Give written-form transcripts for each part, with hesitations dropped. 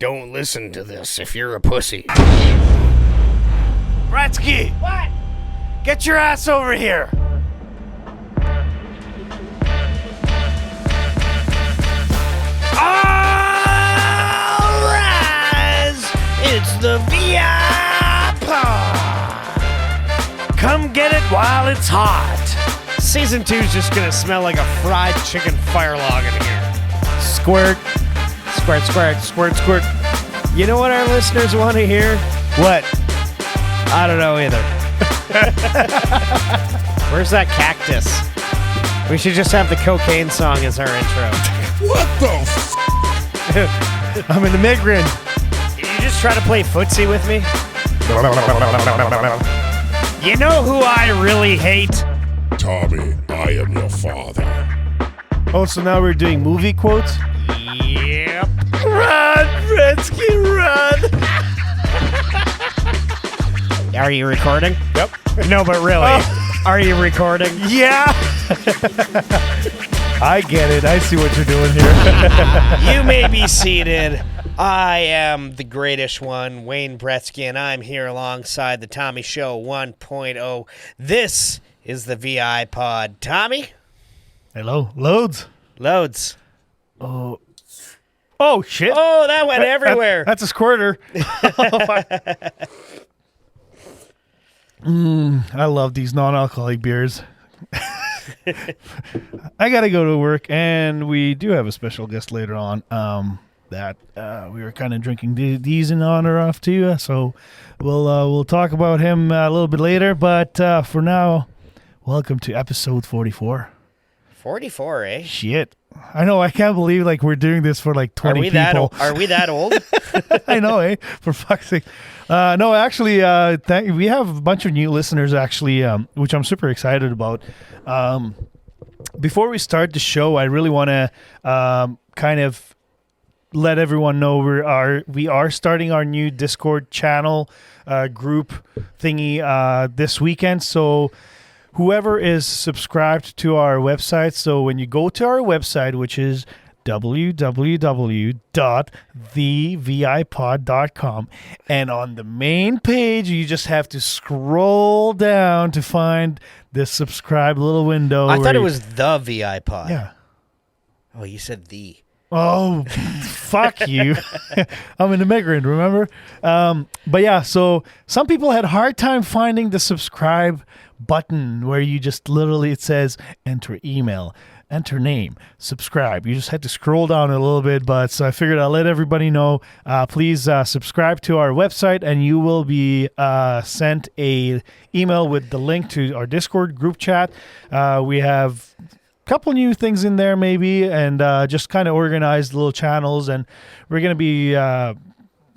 Don't listen to this if you're a pussy. Bretzky! What? Get your ass over here! All rise! It's the VIPod! Come get it while it's hot! Season 2 is just gonna smell like a fried chicken fire log in here. Squirt. Squirt, squirt, squirt, squirt. You know what our listeners want to hear? What? I don't know either. Where's that cactus? We should just have the cocaine song as our intro. What the f***? I'm an immigrant. Did you just try to play footsie with me? You know who I really hate? Tommy, I am your father. Oh, so now we're doing movie quotes? Yep. Run, Bretzky, run! Are you recording? Yep. No, but really. Are you recording? Yeah. I get it. I see what you're doing here. You may be seated. I am the greatest one, Wayne Bretzky, and I'm here alongside the Tommy Show 1.0. This is the VIPod. Tommy? Hello. Loads. Loads. Oh, shit. Oh, that went everywhere. That's a squirter. I love these non-alcoholic beers. I got to go to work, and we do have a special guest later on that we were kind of drinking these in honor of too. So we'll talk about him a little bit later. But for now, welcome to episode 44. 44, eh? Shit. I know. I can't believe we're doing this for 20 people. Are we that old? I know, eh? For fuck's sake. No, actually, we have a bunch of new listeners, actually, which I'm super excited about. Before we start the show, I really want to kind of let everyone know we are starting our new Discord channel group thingy this weekend. So whoever is subscribed to our website, so when you go to our website, which is www.thevipod.com, and on the main page, you just have to scroll down to find the subscribe little window. I thought it was the VIPod. Yeah. Oh, you said the. Oh, fuck you. I'm an immigrant, remember? But yeah, so some people had a hard time finding the subscribe button where you just literally, it says enter email, enter name, subscribe. You just had to scroll down a little bit, but so I figured I'll let everybody know. Please subscribe to our website, and you will be sent a email with the link to our Discord group chat. We have couple new things in there maybe, and just kind of organized little channels, and we're going to be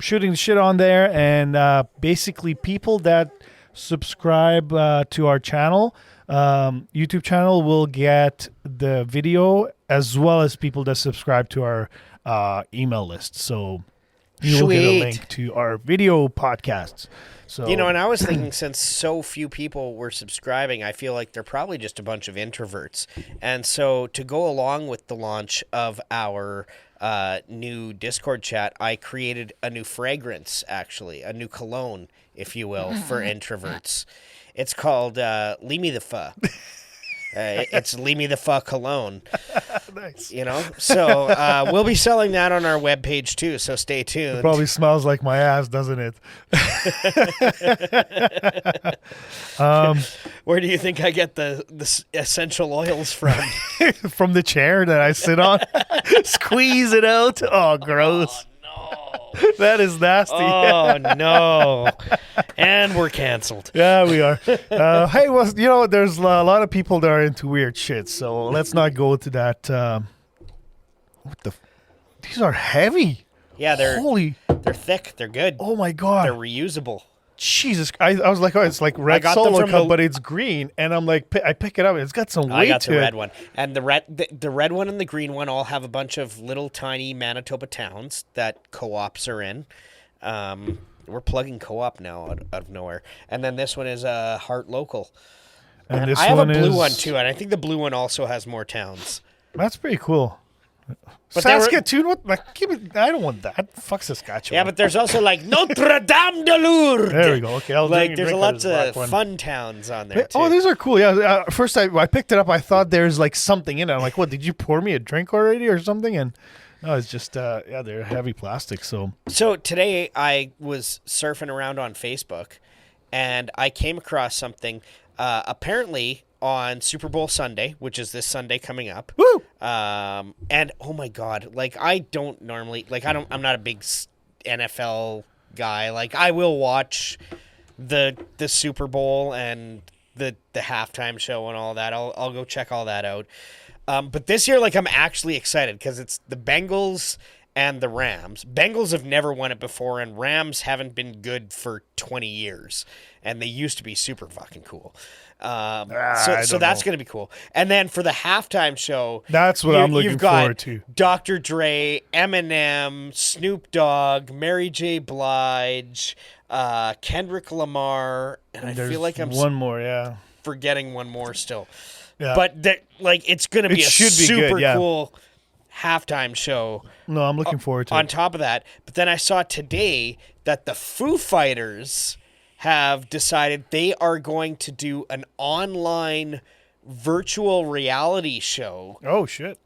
shooting the shit on there, and basically people that subscribe to our channel, YouTube channel, will get the video, as well as people that subscribe to our email list. So you'll get a link to our video podcasts. So, and I was thinking, since so few people were subscribing, I feel like they're probably just a bunch of introverts. And so to go along with the launch of our new Discord chat, I created a new fragrance, actually, a new cologne, if you will, for introverts. It's called Leave Me the Pho. It's Leave Me the Pho cologne. Nice. So we'll be selling that on our webpage too, so stay tuned. It probably smells like my ass, doesn't it? Where do you think I get the essential oils from? From the chair that I sit on. Squeeze it out. Oh, gross. Oh, no. That is nasty. Oh, no. And we're canceled. Yeah, we are. Hey, well, there's a lot of people that are into weird shit, so let's not go to that. These are heavy. Yeah, they're thick. They're good. Oh, my God. They're reusable. Jesus. I was like, oh, it's like red Solo Cup, but it's green. And I'm like, I pick it up. It's got some weight to it. I got the red one. And the red one and the green one all have a bunch of little tiny Manitoba towns that co-ops are in. We're plugging co-op now out of nowhere. And then this one is Heart Local. And this I have one a blue one too, and I think the blue one also has more towns. That's pretty cool. But they were- Saskatoon? What? Like, give me, I don't want that. Fuck Saskatchewan. Yeah, but there's also like Notre Dame de Lourdes. There we go. Okay, I'll Like, drink there's out of lots this black of one. fun towns on there, too. Oh, these are cool. Yeah. First, I picked it up. I thought there's like something in it. I'm like, what? Did you pour me a drink already or something? And no, it's just they're heavy plastic. So Today I was surfing around on Facebook, and I came across something. Apparently on Super Bowl Sunday, which is this Sunday coming up. woo. And oh my God, like I don't normally I'm not a big NFL guy. Like I will watch the Super Bowl and the halftime show and all that. I'll go check all that out. But this year, like I'm actually excited because it's the Bengals and the Rams. Bengals have never won it before, and Rams haven't been good for 20 years, and they used to be super fucking cool. So that's going to be cool. And then for the halftime show, That's what I'm looking you've got forward to. Dr. Dre, Eminem, Snoop Dogg, Mary J. Blige, Kendrick Lamar, and I There's feel like I'm one more. Yeah. forgetting one more still. Yeah. But it's going to be a should be super good, yeah. cool halftime show. No, I'm looking forward to On it. top of that, but then I saw today that the Foo Fighters have decided they are going to do an online virtual reality show Oh shit.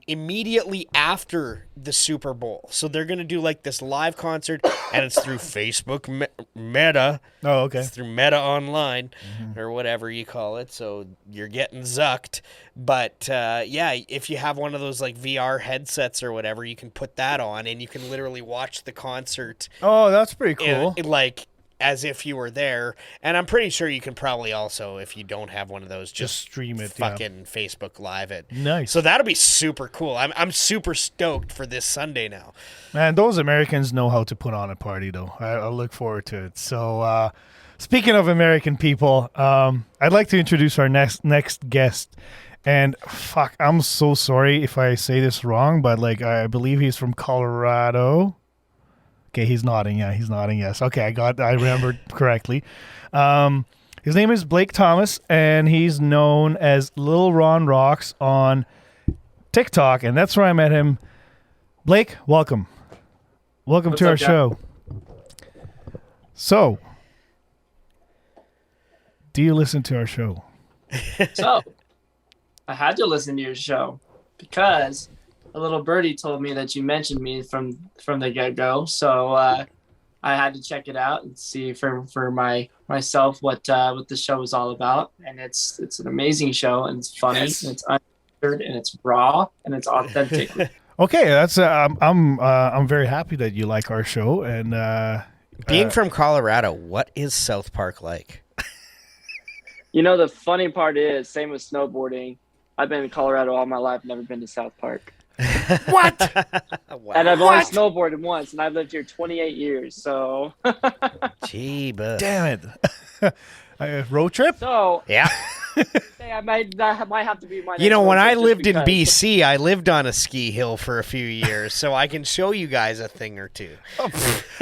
immediately after the Super Bowl. So they're going to do like this live concert, and it's through Facebook Meta. Oh, okay. It's through Meta Online or whatever you call it. So you're getting zucked. But yeah, if you have one of those like VR headsets or whatever, you can put that on and you can literally watch the concert Oh, that's pretty cool. like as if you were there. And I'm pretty sure you can probably also, if you don't have one of those, just stream it. Yeah. fucking Facebook Live it. Nice. So that'll be super cool. I'm super stoked for this Sunday now. Man, those Americans know how to put on a party, though. I look forward to it. So, speaking of American people, I'd like to introduce our next guest. And fuck, I'm so sorry if I say this wrong, but like I believe he's from Colorado. Okay, he's nodding. Yeah, he's nodding. Yes. Okay, I remembered correctly. His name is Blake Thomas, and he's known as Lil Ron Rocks on TikTok, and that's where I met him. Blake, welcome. Welcome to our show. So, do you listen to our show? So, I had to listen to your show because a little birdie told me that you mentioned me from the get-go. So I had to check it out and see for myself what the show is all about. And it's an amazing show, and it's funny, Yes. and it's unfiltered, and it's raw, and it's authentic. Okay, that's I'm very happy that you like our show, and Being from Colorado, what is South Park like? You know, the funny part is, same with snowboarding. I've been in Colorado all my life, never been to South Park. what? Wow. And I've only snowboarded once, and I've lived here 28 years. So, Jeebus. Damn it! Road trip? so Yeah. that might have to be my. You know, next when road I trip lived in just because. BC, I lived on a ski hill for a few years, so I can show you guys a thing or two.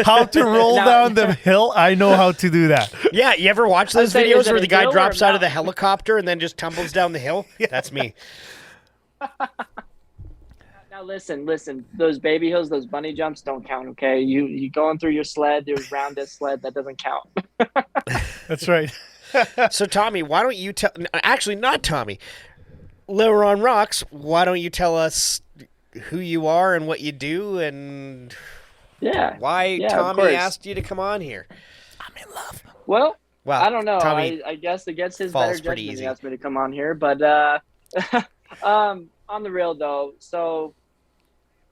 How to roll Now- down the hill? I know how to do that. Yeah, you ever watch those saying, is videos it where a the guy hill or drops a out of the mountain? helicopter and then just tumbles down the hill? That's me. Now listen. Those baby hills, those bunny jumps don't count. Okay, you going through your sled, there's round this sled, that doesn't count. That's right. So, Tommy, why don't you tell... Actually, not Tommy. Lil Ron Rocks, why don't you tell us who you are and what you do and Yeah. why Yeah, of Tommy course. asked you to come on here? Well, Well, I don't know. Tommy, I guess against his falls better pretty judgment, easy. he asked me to come on here. But on the real though, so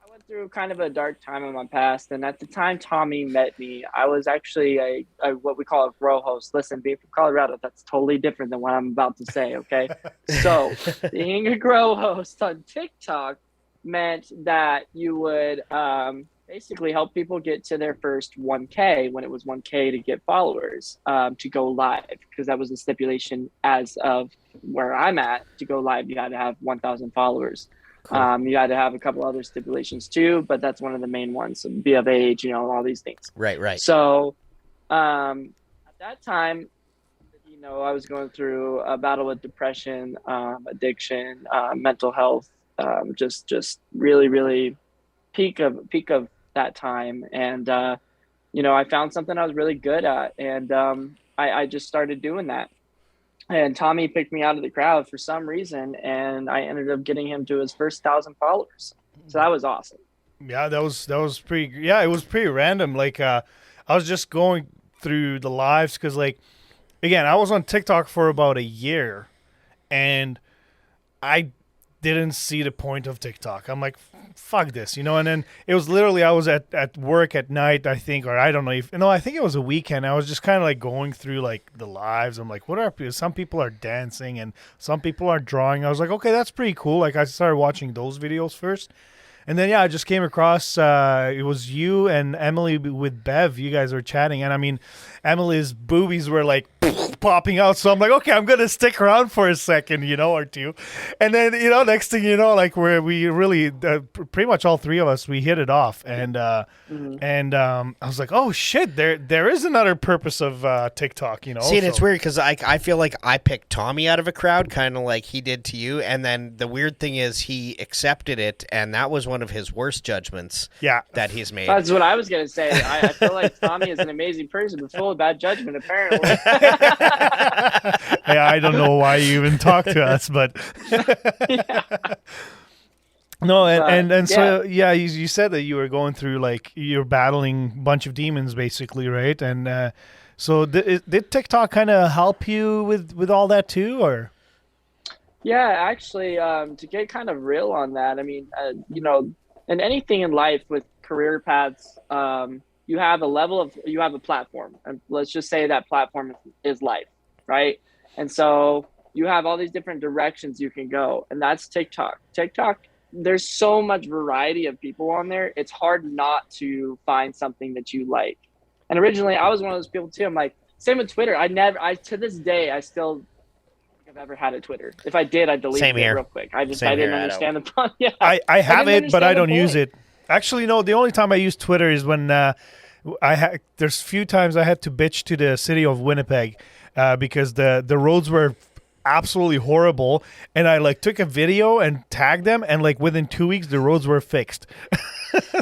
I went through kind of a dark time in my past, and at the time Tommy met me, I was actually a what we call a grow host. Listen, being from Colorado, that's totally different than what I'm about to say. Okay, so being a grow host on TikTok meant that you would basically help people get to their first 1K when it was 1K to get followers to go live, because that was the stipulation as of where I'm at. To go live, you got to have 1,000 followers. Cool. You had to have a couple other stipulations too, but that's one of the main ones. So be of age, all these things. right. So at that time, I was going through a battle with depression, addiction, mental health just really, really peak of that time. And, I found something I was really good at, and I just started doing that. And Tommy picked me out of the crowd for some reason, and I ended up getting him to his first 1,000 followers. So that was awesome. Yeah, that was pretty. Yeah, it was pretty random. Like, I was just going through the lives because, like, again, I was on TikTok for about a year, and I didn't see the point of TikTok. I'm like, fuck this, And then it was literally, I was at work at night, I think, or I don't know if, no, I think it was a weekend. I was just kind of like going through like the lives. I'm like, what are people? Some people are dancing and some people are drawing. I was like, okay, that's pretty cool. Like I started watching those videos first. And then, yeah, I just came across, it was you and Emily with Bev. You guys were chatting. And I mean, Emily's boobies were like popping out. So I'm like, okay, I'm going to stick around for a second, or two. And then, next thing you know, like we really, pretty much all three of us, we hit it off. And I was like, oh, shit, there is another purpose of TikTok, See, and it's weird because I feel like I picked Tommy out of a crowd, kind of like he did to you. And then the weird thing is he accepted it, and that was one of his worst judgments that he's made. That's what I was going to say. I feel like Tommy is an amazing person, but full of bad judgment, apparently. Yeah, I don't know why you even talk to us, but no, and so you said that you were going through, like, you're battling a bunch of demons basically, right? And so did TikTok kind of help you with all that too, or? Yeah, actually, to get kind of real on that, I mean, in anything in life with career paths, you have a platform, and let's just say that platform is life, right? And so you have all these different directions you can go, and that's TikTok. TikTok, there's so much variety of people on there. It's hard not to find something that you like. And originally, I was one of those people too. I'm like, same with Twitter. To this day, I still I've ever had a Twitter. If I did, I'd delete it real quick. I didn't understand the point. Yeah. I have it, but I don't use it. Actually, no, the only time I use Twitter is when there's few times I had to bitch to the city of Winnipeg because the roads were absolutely horrible, and I like took a video and tagged them, and like within 2 weeks the roads were fixed.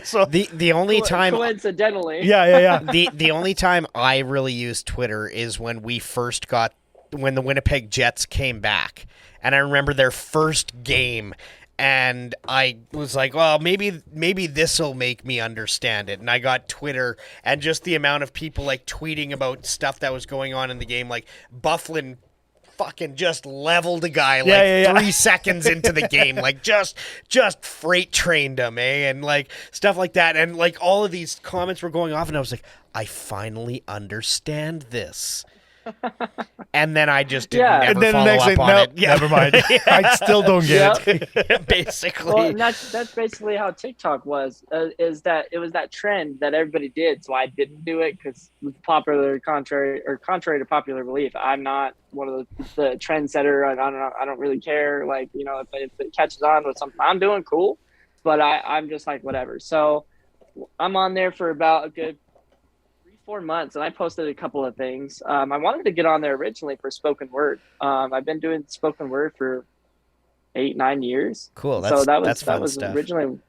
So the only time, coincidentally, the only time I really used Twitter is when the Winnipeg Jets came back, and I remember their first game, and I was like, well, maybe this will make me understand it. And I got Twitter, and just the amount of people like tweeting about stuff that was going on in the game, like Bufflin fucking just leveled a guy 3 seconds into the game, like just freight trained him, and like stuff like that, and like all of these comments were going off, and I was like, I finally understand this. And then I just didn't follow up on it. Yeah. Never mind. I still don't get it. Basically. Well, and that's basically how TikTok was. Is that it was that trend that everybody did, so I didn't do it because contrary to popular belief, I'm not one of the trendsetter. I don't really care. Like, if it catches on with something I'm doing, cool. But I'm just like whatever. So I'm on there for about a good 4 months, and I posted a couple of things. I wanted to get on there originally for spoken word. I've been doing spoken word for 8-9 years. Cool. That was stuff. originally,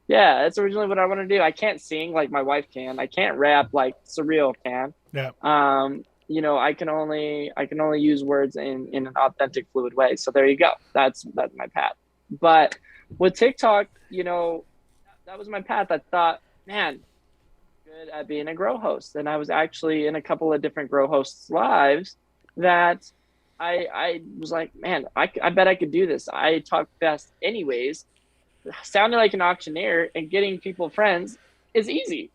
that's originally what I want to do. I can't sing like my wife can. I can't rap like Surreal can. Yeah. I can only use words in an authentic, fluid way. So there you go. That's my path. But with TikTok, that was my path. I thought, man, good at being a grow host, and I was actually in a couple of different grow hosts lives that I was like, man, I bet I could do this. I talk fast anyways, sounding like an auctioneer, and getting people friends is easy.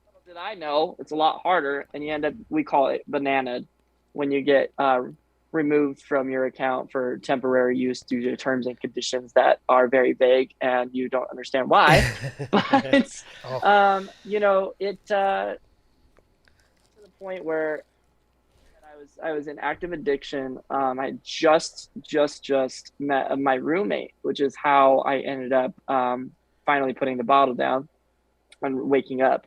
Little did I know it's a lot harder, and you end up, we call it bananaed, when you get removed from your account for temporary use due to terms and conditions that are very vague and you don't understand why. But it to the point where I was in active addiction. I just met my roommate, which is how I ended up finally putting the bottle down and waking up.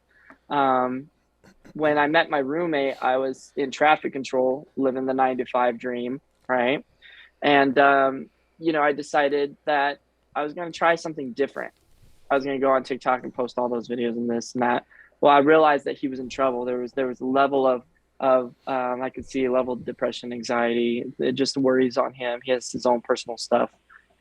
When I met my roommate, I was in traffic control, living the 9-to-5 dream, right? And, I decided that I was going to try something different. I was going to go on TikTok and post all those videos and this and that. Well, I realized that he was in trouble. There was a level of I could see a level of depression, anxiety, just worries on him. He has his own personal stuff.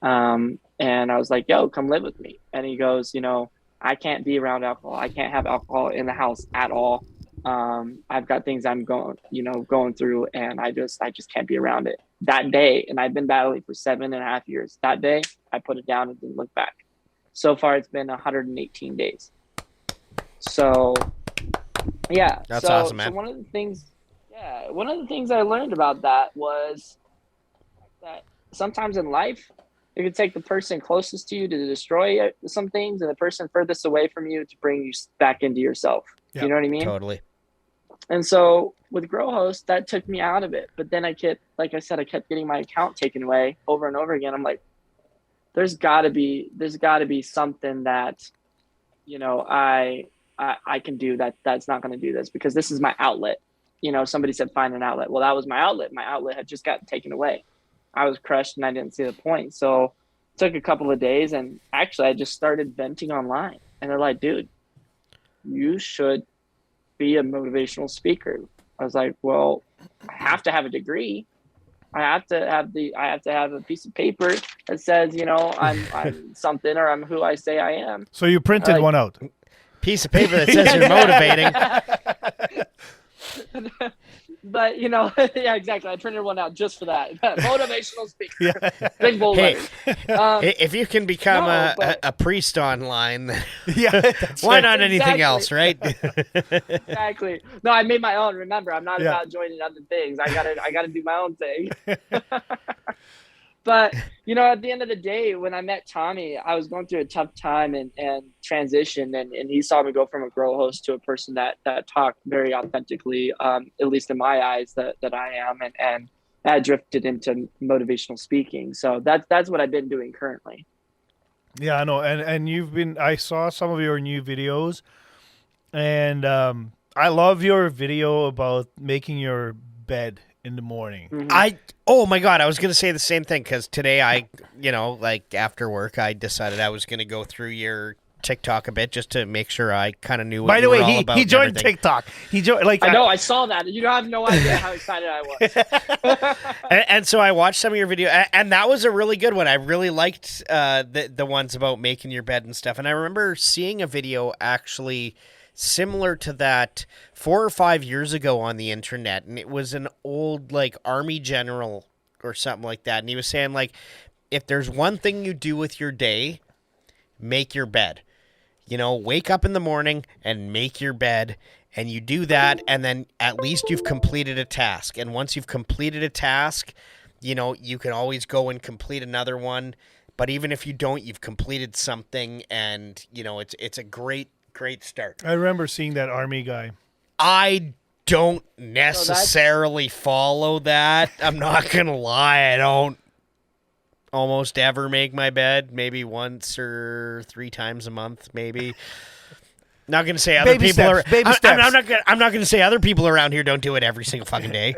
And I was like, yo, come live with me. And he goes, you know, I can't be around alcohol. I can't have alcohol in the house at all. I've got things I'm going through, and I just can't be around it. That day, and I've been battling for 7.5 years. That day, I put it down and didn't look back. So far, it's been 118 days. So, yeah. That's awesome, man. So one of the things I learned about that was that sometimes in life, it could take the person closest to you to destroy some things, and the person furthest away from you to bring you back into yourself. Yeah, you know what I mean? Totally. And so with Grow Host, that took me out of it. But then I kept getting my account taken away over and over again. I'm like, there's gotta be something that, you know, I can do that's not going to do this, because this is my outlet. You know, somebody said, find an outlet. Well, that was my outlet. My outlet had just gotten taken away. I was crushed and I didn't see the point. So it took a couple of days, and actually I just started venting online, and they're like, dude, you should be a motivational speaker. I was like, well, I have to have a degree. I have to have a piece of paper that says, you know, I'm something, or I'm who I say I am. So you printed one out. Piece of paper that says you're motivating. But, you know, yeah, exactly. I printed one out just for that. Motivational speaker. Big bold letters. If you can become a priest online, That's why right. not anything Exactly. else, right? Exactly. No, I made my own. Remember, I'm not about joining other things. I gotta do my own thing. But, you know, at the end of the day, when I met Tommy, I was going through a tough time and transition, and he saw me go from a Grow Host to a person that talked very authentically, at least in my eyes, that I am, and I drifted into motivational speaking. So that's what I've been doing currently. Yeah, I know. And I saw some of your new videos, and I love your video about making your bed in the morning. Mm-hmm. Oh my God, I was going to say the same thing, because today after work, I decided I was going to go through your TikTok a bit just to make sure I kind of knew what By you the were way, all about. he joined TikTok. He joined, I know, I saw that. You have no idea how excited I was. and so I watched some of your video, and that was a really good one. I really liked the ones about making your bed and stuff. And I remember seeing a video actually similar to that 4 or 5 years ago on the internet, and it was an old army general or something like that, and he was saying, if there's one thing you do with your day, make your bed. You know, wake up in the morning and make your bed, and you do that, and then at least you've completed a task. And once you've completed a task, you know, you can always go and complete another one. But even if you don't, you've completed something, and you know, it's a great start. I remember seeing that army guy. I don't necessarily follow that. I'm not going to lie. I don't almost ever make my bed, maybe once or 3 times a month, maybe. Not going to say other Baby people steps, baby steps. I'm not going to say other people around here don't do it every single fucking day.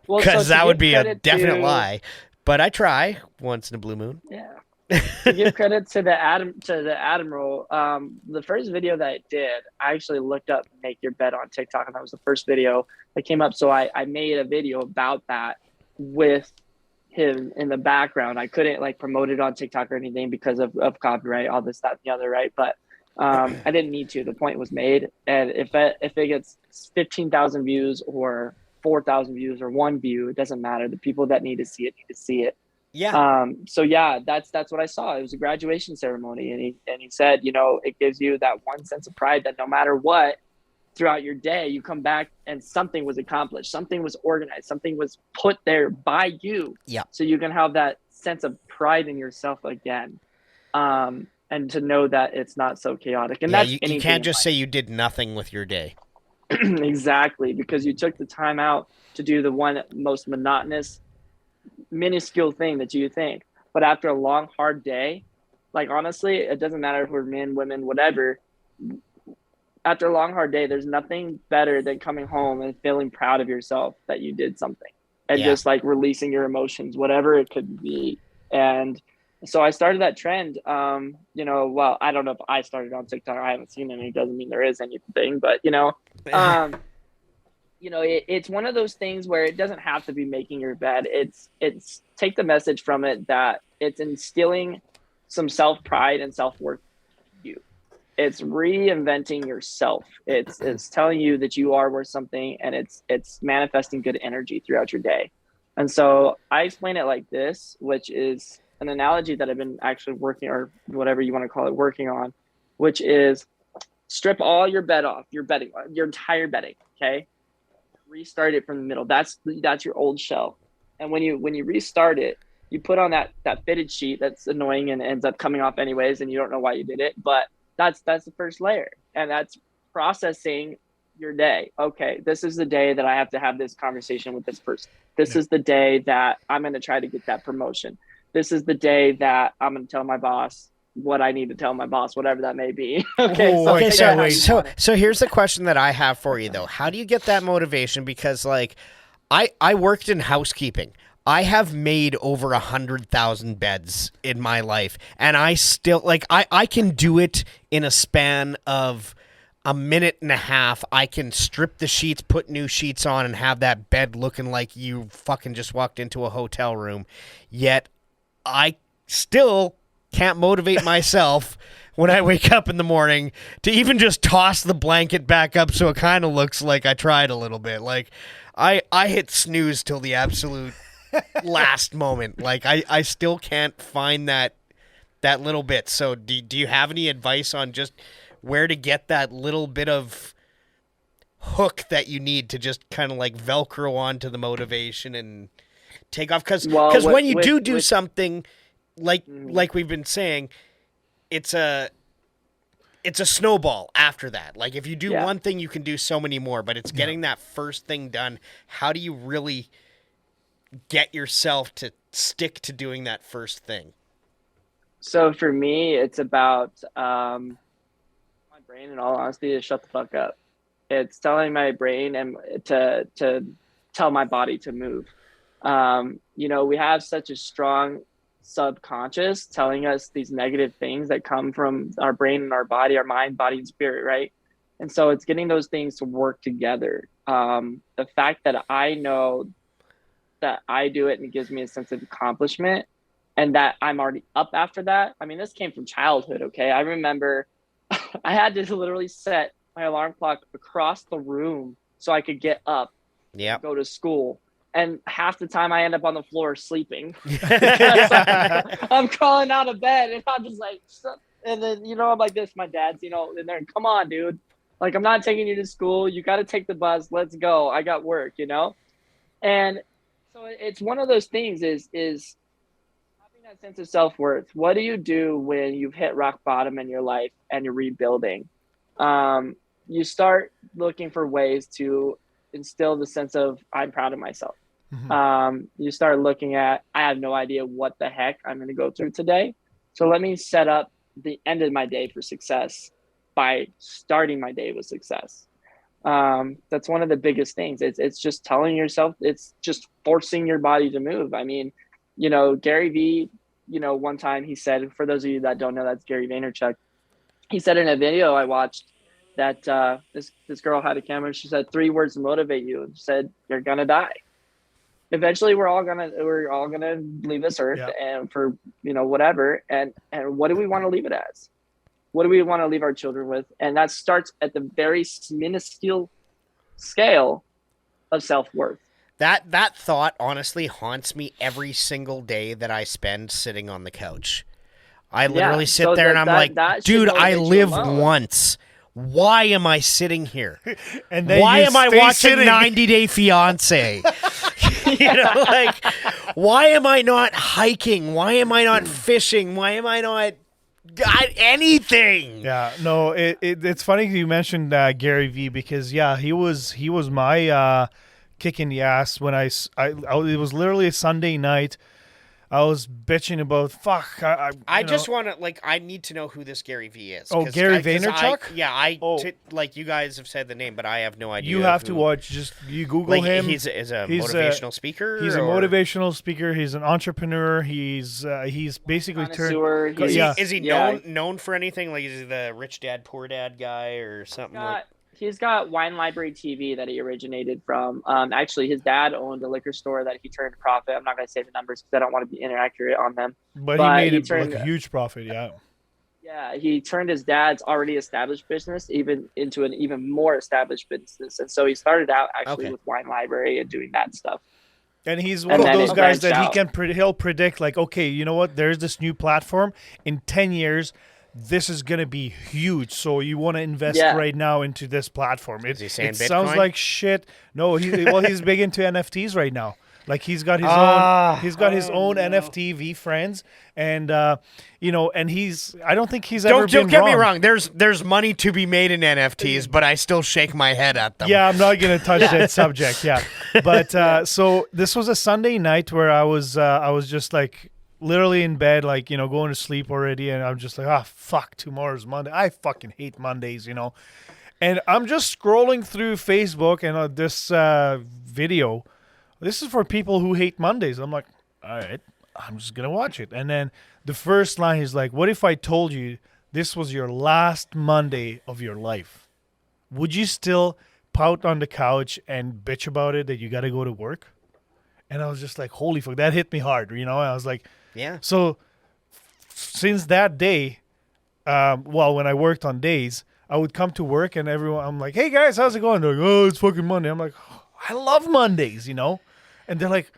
Well, Because so that would be a credit definite to- lie. But I try once in a blue moon. Yeah. To give credit to the Admiral, the first video that I did, I actually looked up "Make Your Bed" on TikTok, and that was the first video that came up. So I made a video about that with him in the background. I couldn't promote it on TikTok or anything because of copyright, all this, that, and the other, right? But I didn't need to. The point was made, and if it gets 15,000 views or 4,000 views or 1 view, it doesn't matter. The people that need to see it. Yeah. So yeah, that's what I saw. It was a graduation ceremony, and he said, you know, it gives you that one sense of pride that no matter what, throughout your day, you come back and something was accomplished, something was organized, something was put there by you. Yeah. So you can have that sense of pride in yourself again, and to know that it's not so chaotic. And Yeah, that's you can't just say you did nothing with your day. exactly, because you took the time out to do the one most monotonous, minuscule thing that you think. But after a long, hard day, honestly, it doesn't matter if we're men, women, whatever. After a long, hard day, there's nothing better than coming home and feeling proud of yourself that you did something, and just releasing your emotions, whatever it could be. And So I started that trend. Well, I don't know if I started on TikTok. I haven't seen any. It doesn't mean there is anything, but it's one of those things where it doesn't have to be making your bed. It's take the message from it that it's instilling some self-pride and self-worth in you. It's reinventing yourself. It's telling you that you are worth something, and it's manifesting good energy throughout your day. And so I explain it like this, which is an analogy that I've been actually working, or whatever you want to call it, working on, which is strip all your bed off, your entire bedding. Okay. Restart it from the middle. That's your old shell. And when you restart it, you put on that fitted sheet that's annoying and ends up coming off anyways, and you don't know why you did it. But that's the first layer. And that's processing your day. Okay, this is the day that I have to have this conversation with this person. This is the day that I'm going to try to get that promotion. This is the day that I'm going to tell my boss what I need to tell my boss, whatever that may be. So here's the question that I have for you though. How do you get that motivation? Because like I worked in housekeeping. I have made over 100,000 beds in my life, and I still I can do it in a span of a minute and a half. I can strip the sheets, put new sheets on, and have that bed looking like you fucking just walked into a hotel room. Yet I still can't motivate myself when I wake up in the morning to even just toss the blanket back up so it kind of looks like I tried a little bit. Like I hit snooze till the absolute last moment. Like I still can't find that little bit. So do you have any advice on just where to get that little bit of hook that you need to just kind of like Velcro onto the motivation and take off? Because when you do something like we've been saying, it's a snowball after that. Like if you do one thing, you can do so many more, but it's getting that first thing done. How do you really get yourself to stick to doing that first thing? So for me, it's about my brain, in all honesty, to shut the fuck up. It's telling my brain and to tell my body to move. We have such a strong subconscious telling us these negative things that come from our brain and our body, our mind, body, and spirit, right? And so it's getting those things to work together. The fact that I know that I do it and it gives me a sense of accomplishment and that I'm already up after that. I mean, this came from childhood, okay? I remember I had to literally set my alarm clock across the room so I could get up and go to school. And half the time I end up on the floor sleeping. I'm crawling out of bed and I'm just like, and then, I'm like this, my dad's, in there, come on, dude. Like, I'm not taking you to school. You got to take the bus. Let's go. I got work, And so it's one of those things is having that sense of self-worth. What do you do when you've hit rock bottom in your life and you're rebuilding? You start looking for ways to instill the sense of I'm proud of myself. Mm-hmm. You start looking at, I have no idea what the heck I'm going to go through today. So let me set up the end of my day for success by starting my day with success. That's one of the biggest things. It's just telling yourself, it's just forcing your body to move. I mean, Gary Vee, one time he said, for those of you that don't know, that's Gary Vaynerchuk. He said in a video I watched that this girl had a camera. She said 3 words to motivate you, and said, you're going to die. Eventually we're all gonna leave this earth and for, whatever. And what do we want to leave it as? What do we want to leave our children with? And that starts at the very minuscule scale of self-worth. That thought honestly haunts me every single day that I spend sitting on the couch. I literally sit there and I'm like, dude, I live once. Why am I sitting here? And why am I watching 90 Day Fiance? Why am I not hiking? Why am I not fishing? Why am I not anything? Yeah, no, it's funny you mentioned Gary Vee because he was my kick in the ass when it was literally a Sunday night. I was bitching about fuck. I just want to I need to know who this Gary V is. Oh, Gary Vaynerchuk? Like you guys have said the name, but I have no idea. You have to watch. Just you Google him. He's a motivational speaker. He's a motivational speaker. He's an entrepreneur. He's basically turned. Is he known for anything? Like is he the rich dad poor dad guy or something? He's got Wine Library TV that he originated from. Actually, his dad owned a liquor store that he turned profit. I'm not going to say the numbers because I don't want to be inaccurate on them. But he made it like a huge profit, yeah. Yeah, he turned his dad's already established business into an even more established business. And so he started out actually with Wine Library and doing that stuff. And he's one of those guys that he'll predict like, okay, you know what? There's this new platform in 10 years. This is going to be huge, so you want to invest right now into this platform. It sounds like shit. No, he's big into NFTs right now. Like he's got his own NFT VFriends, and and I don't think he's ever been Don't get me wrong. There's money to be made in NFTs, but I still shake my head at them. Yeah, I'm not gonna touch that subject. Yeah, but so this was a Sunday night where I was just like literally in bed, like going to sleep already, and I'm just like, fuck, tomorrow's Monday. I fucking hate Mondays, and I'm just scrolling through Facebook and this video. This is for people who hate Mondays. I'm like, all right, I'm just going to watch it. And then the first line is like, what if I told you this was your last Monday of your life? Would you still pout on the couch and bitch about it that you got to go to work? And I was just like, holy fuck, that hit me hard. I was like, yeah. So since that day, when I worked on days, I would come to work and I'm like, hey guys, how's it going? They're like, oh, it's fucking Monday. I'm like, I love Mondays, And they're like,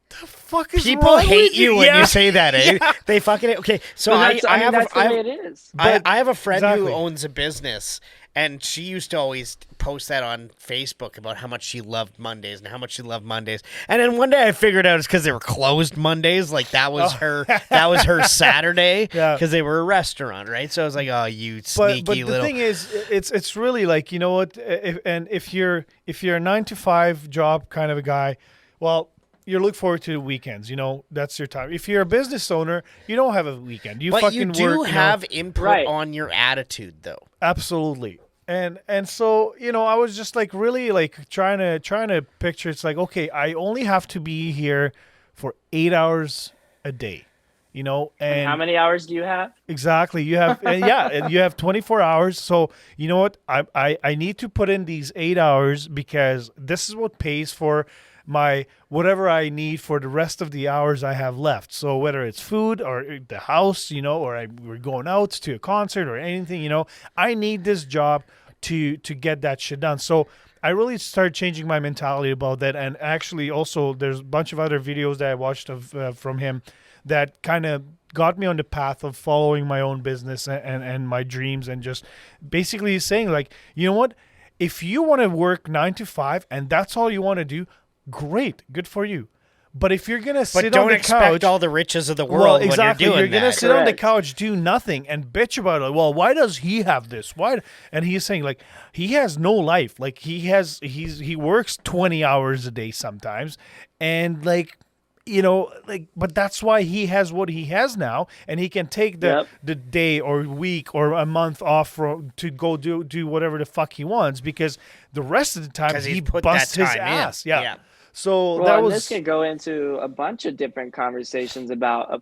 the fuck is people wrong hate with you when you say that, eh? Yeah. They fucking okay. So I have that's the way it is. I have a friend who owns a business, and she used to always post that on Facebook about how much she loved Mondays and how much she loved Mondays. And then one day I figured out it's because they were closed Mondays. Like that was her Saturday because they were a restaurant, right? So I was like, oh, you sneaky but little. But the thing is, it's really like, you know what? If you're a 9-to-5 job kind of a guy, well, you look forward to the weekends. That's your time. If you're a business owner, you don't have a weekend. But you do have input on your attitude, though. Absolutely. And so, I was just like really like trying to picture. It's like, okay, I only have to be here for 8 hours a day, and how many hours do you have? Exactly. You have, and you have 24 hours. So you know what? I need to put in these 8 hours because this is what pays for my whatever I need for the rest of the hours I have left. So whether it's food or the house, or we're going out to a concert or anything, I need this job to get that shit done. So I really started changing my mentality about that. And actually also there's a bunch of other videos that I watched from him that kind of got me on the path of following my own business and my dreams, and just basically saying like, you know what, if you want to work 9 to 5 and that's all you want to do, great, good for you. But if you're gonna sit on the couch, don't expect all the riches of the world when you're doing you're gonna sit on the couch, do nothing, and bitch about it. Well, why does he have this? Why? And he's saying like he has no life. Like he works 20 hours a day sometimes, and but that's why he has what he has now, and he can take the day or week or a month off to go do whatever the fuck he wants, because the rest of the time he busts his ass. Yeah. So this can go into a bunch of different conversations about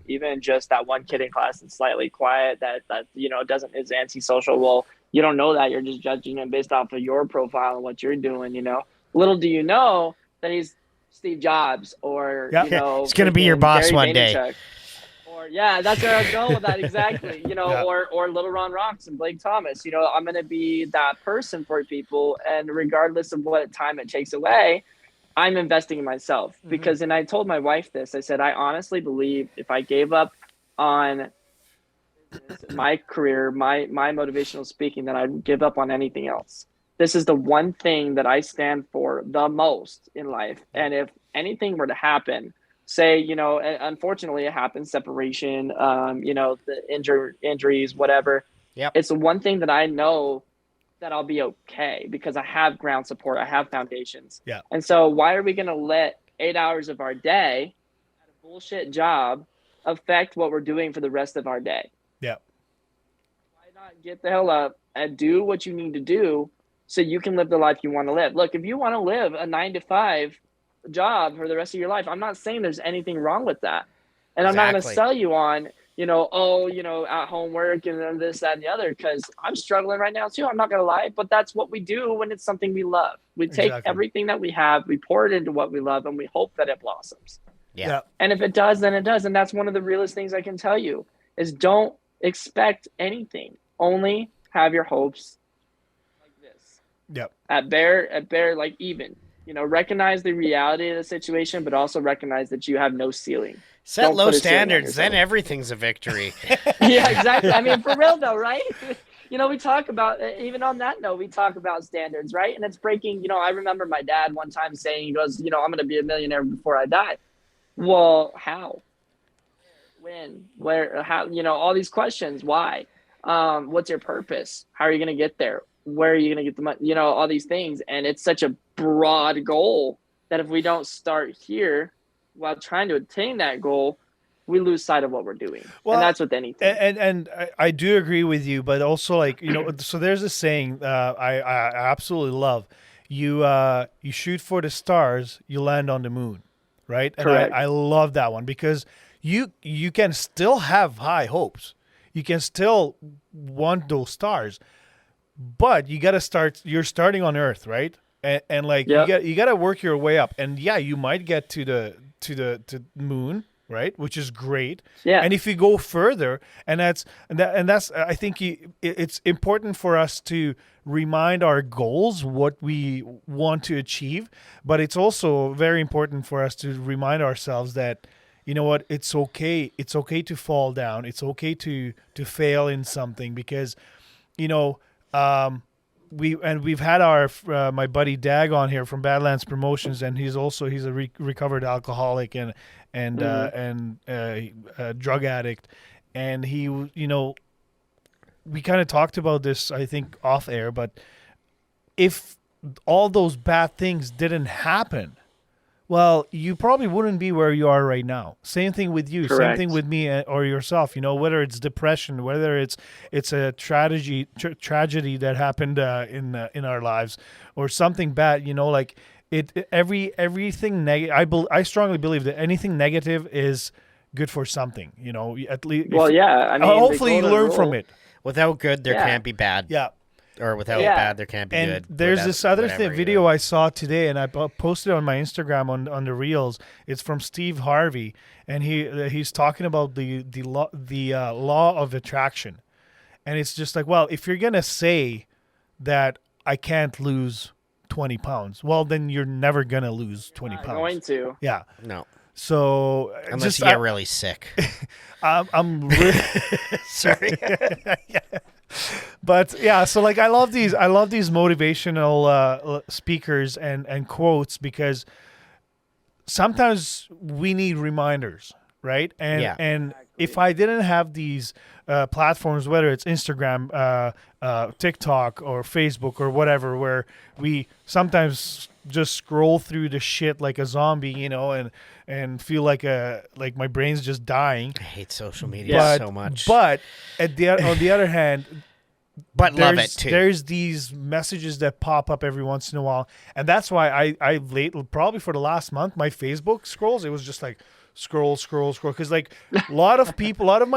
even just that one kid in class that's slightly quiet that is antisocial. Well, you don't know that, you're just judging him based off of your profile and what you're doing. Little do you know that he's Steve Jobs or he's gonna be your boss Gary one day. Or that's where I was going with that exactly. Or Little Ron Rocks and Blake Thomas. I'm gonna be that person for people, and regardless of what time it takes away, I'm investing in myself. Because, and I told my wife this, I said, I honestly believe if I gave up on my career, my motivational speaking, that I'd give up on anything else. This is the one thing that I stand for the most in life. And if anything were to happen, say, unfortunately it happens, separation, the injuries, whatever. Yep. It's the one thing that I know that I'll be okay because I have ground support. I have foundations. Yeah. And so why are we going to let 8 hours of our day bullshit job affect what we're doing for the rest of our day? Yeah. Why not get the hell up and do what you need to do so you can live the life you want to live? Look, if you want to live a 9-to-5 job for the rest of your life, I'm not saying there's anything wrong with that. And I'm not going to sell you on, at home work and this, that, and the other, because I'm struggling right now too. I'm not going to lie, but that's what we do when it's something we love. We take everything that we have, we pour it into what we love, and we hope that it blossoms. Yeah. And if it does, then it does. And that's one of the realest things I can tell you is don't expect anything. Only have your hopes like this. Yep. At bare, like even. Recognize the reality of the situation, but also recognize that you have no ceiling. Set low standards, then everything's a victory. Yeah, exactly. I mean, for real though, right? We talk about, even on that note, we talk about standards, right? And it's breaking, I remember my dad one time saying, he goes, I'm going to be a millionaire before I die. Well, how? When? Where? How? All these questions. Why? What's your purpose? How are you going to get there? Where are you going to get the money? All these things. And it's such a broad goal that if we don't start here while trying to attain that goal, we lose sight of what we're doing. Well, and that's with anything. And I do agree with you, but also so there's a saying I absolutely love. You shoot for the stars, you land on the moon, right? And Correct. I love that one because you can still have high hopes. You can still want those stars. But you got to start. You're starting on Earth, right? And you got to work your way up. And yeah, you might get to the moon, right? Which is great. Yeah. And if you go further, and that's I think it's important for us to remind our goals, what we want to achieve. But it's also very important for us to remind ourselves that, you know what, it's okay. It's okay to fall down. It's okay to fail in something because, we've had our my buddy Dag on here from Badlands Promotions, and he's a recovered alcoholic and drug addict, and he we kind of talked about this I think off air, but if all those bad things didn't happen, well, you probably wouldn't be where you are right now. Same thing with you. Correct. Same thing with me or yourself. Whether it's depression, whether it's a tragedy that happened in our lives, or something bad. Everything negative. I strongly believe that anything negative is good for something. At least. Well, yeah. I mean, hopefully you learn from it. Without good, there can't be bad. Yeah. Or without bad, there can't be and good. There's this other video I saw today, and I posted on my Instagram on the Reels. It's from Steve Harvey, and he's talking about the law of attraction, and it's just like, well, if you're gonna say that I can't lose 20 pounds, well, then you're never gonna lose 20 pounds. Going to. Yeah. No. So unless you get really sick. I'm really sorry. Yeah. But yeah, so I love these motivational speakers and quotes because sometimes we need reminders, right? And if I didn't have these platforms, whether it's Instagram, TikTok, or Facebook, or whatever, where we sometimes just scroll through the shit like a zombie, and feel like my brain's just dying. I hate social media so much. But on the other hand, but love it too. There's these messages that pop up every once in a while, and that's why I probably for the last month, my Facebook scrolls, it was just like scroll, because a lot of my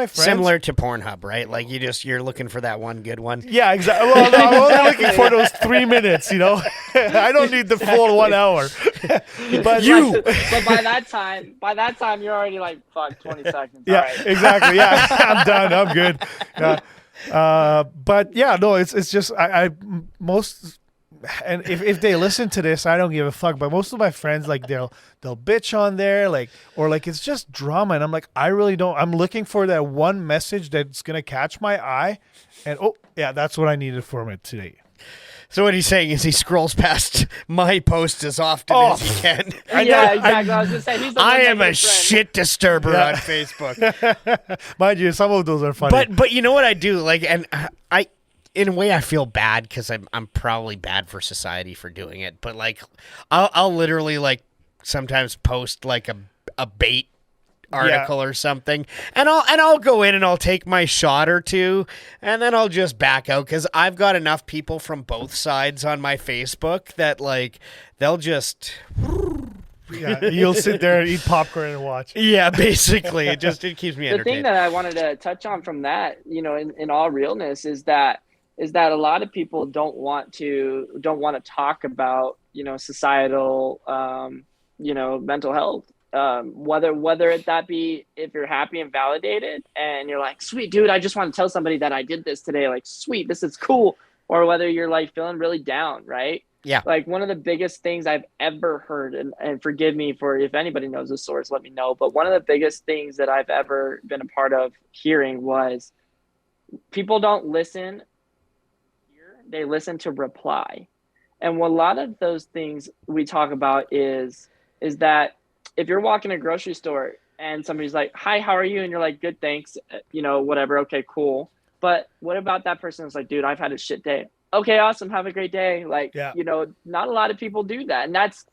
friends, similar to Pornhub, right? Like you're looking for that one good one. Yeah, exactly. Well, no, I'm only looking for those 3 minutes. I don't need the full 1 hour. But but by that time, you're already like, fuck, 20 seconds. Yeah, right. Exactly. Yeah, I'm done. I'm good. But yeah, no, it's just and if they listen to this, I don't give a fuck. But most of my friends, they'll bitch on there, or it's just drama, and I'm like, I really don't. I'm looking for that one message that's gonna catch my eye, and that's what I needed from it today. So what he's saying is he scrolls past my post as often as he can. Yeah, exactly. I was gonna say he's the I am a friend. shit disturber on Facebook. Mind you, some of those are funny. But you know what I do, and I. In a way, I feel bad because I'm probably bad for society for doing it. But I'll literally sometimes post a bait article or something, and I'll go in and I'll take my shot or two, and then I'll just back out because I've got enough people from both sides on my Facebook that like they'll just. Yeah, you'll sit there and eat popcorn and watch. Yeah, basically, it keeps me The entertained. thing that I wanted to touch on from that, in all realness, is that a lot of people don't want to talk about, societal, mental health. Whether that be if you're happy and validated and you're like, sweet dude, I just want to tell somebody that I did this today, like, sweet, this is cool, or whether you're like feeling really down, right? Yeah. Like one of the biggest things I've ever heard, and forgive me for if anybody knows the source, let me know. But one of the biggest things that I've ever been a part of hearing was people don't listen, they listen to reply. And a lot of those things we talk about is that if you're walking a grocery store and somebody's like, hi, how are you? And you're like, good, thanks. Whatever. Okay, cool. But what about that person who's like, dude, I've had a shit day. Okay, awesome. Have a great day. Like, not a lot of people do that. And that's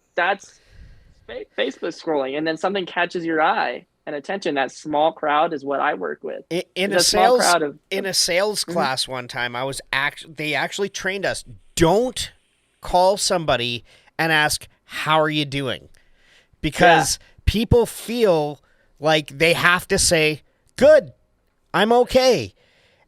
Facebook scrolling. And then something catches your eye and attention. That small crowd is what I work with. In a sales class one time, they actually trained us, don't call somebody and ask, how are you doing? Because people feel like they have to say, good, I'm okay.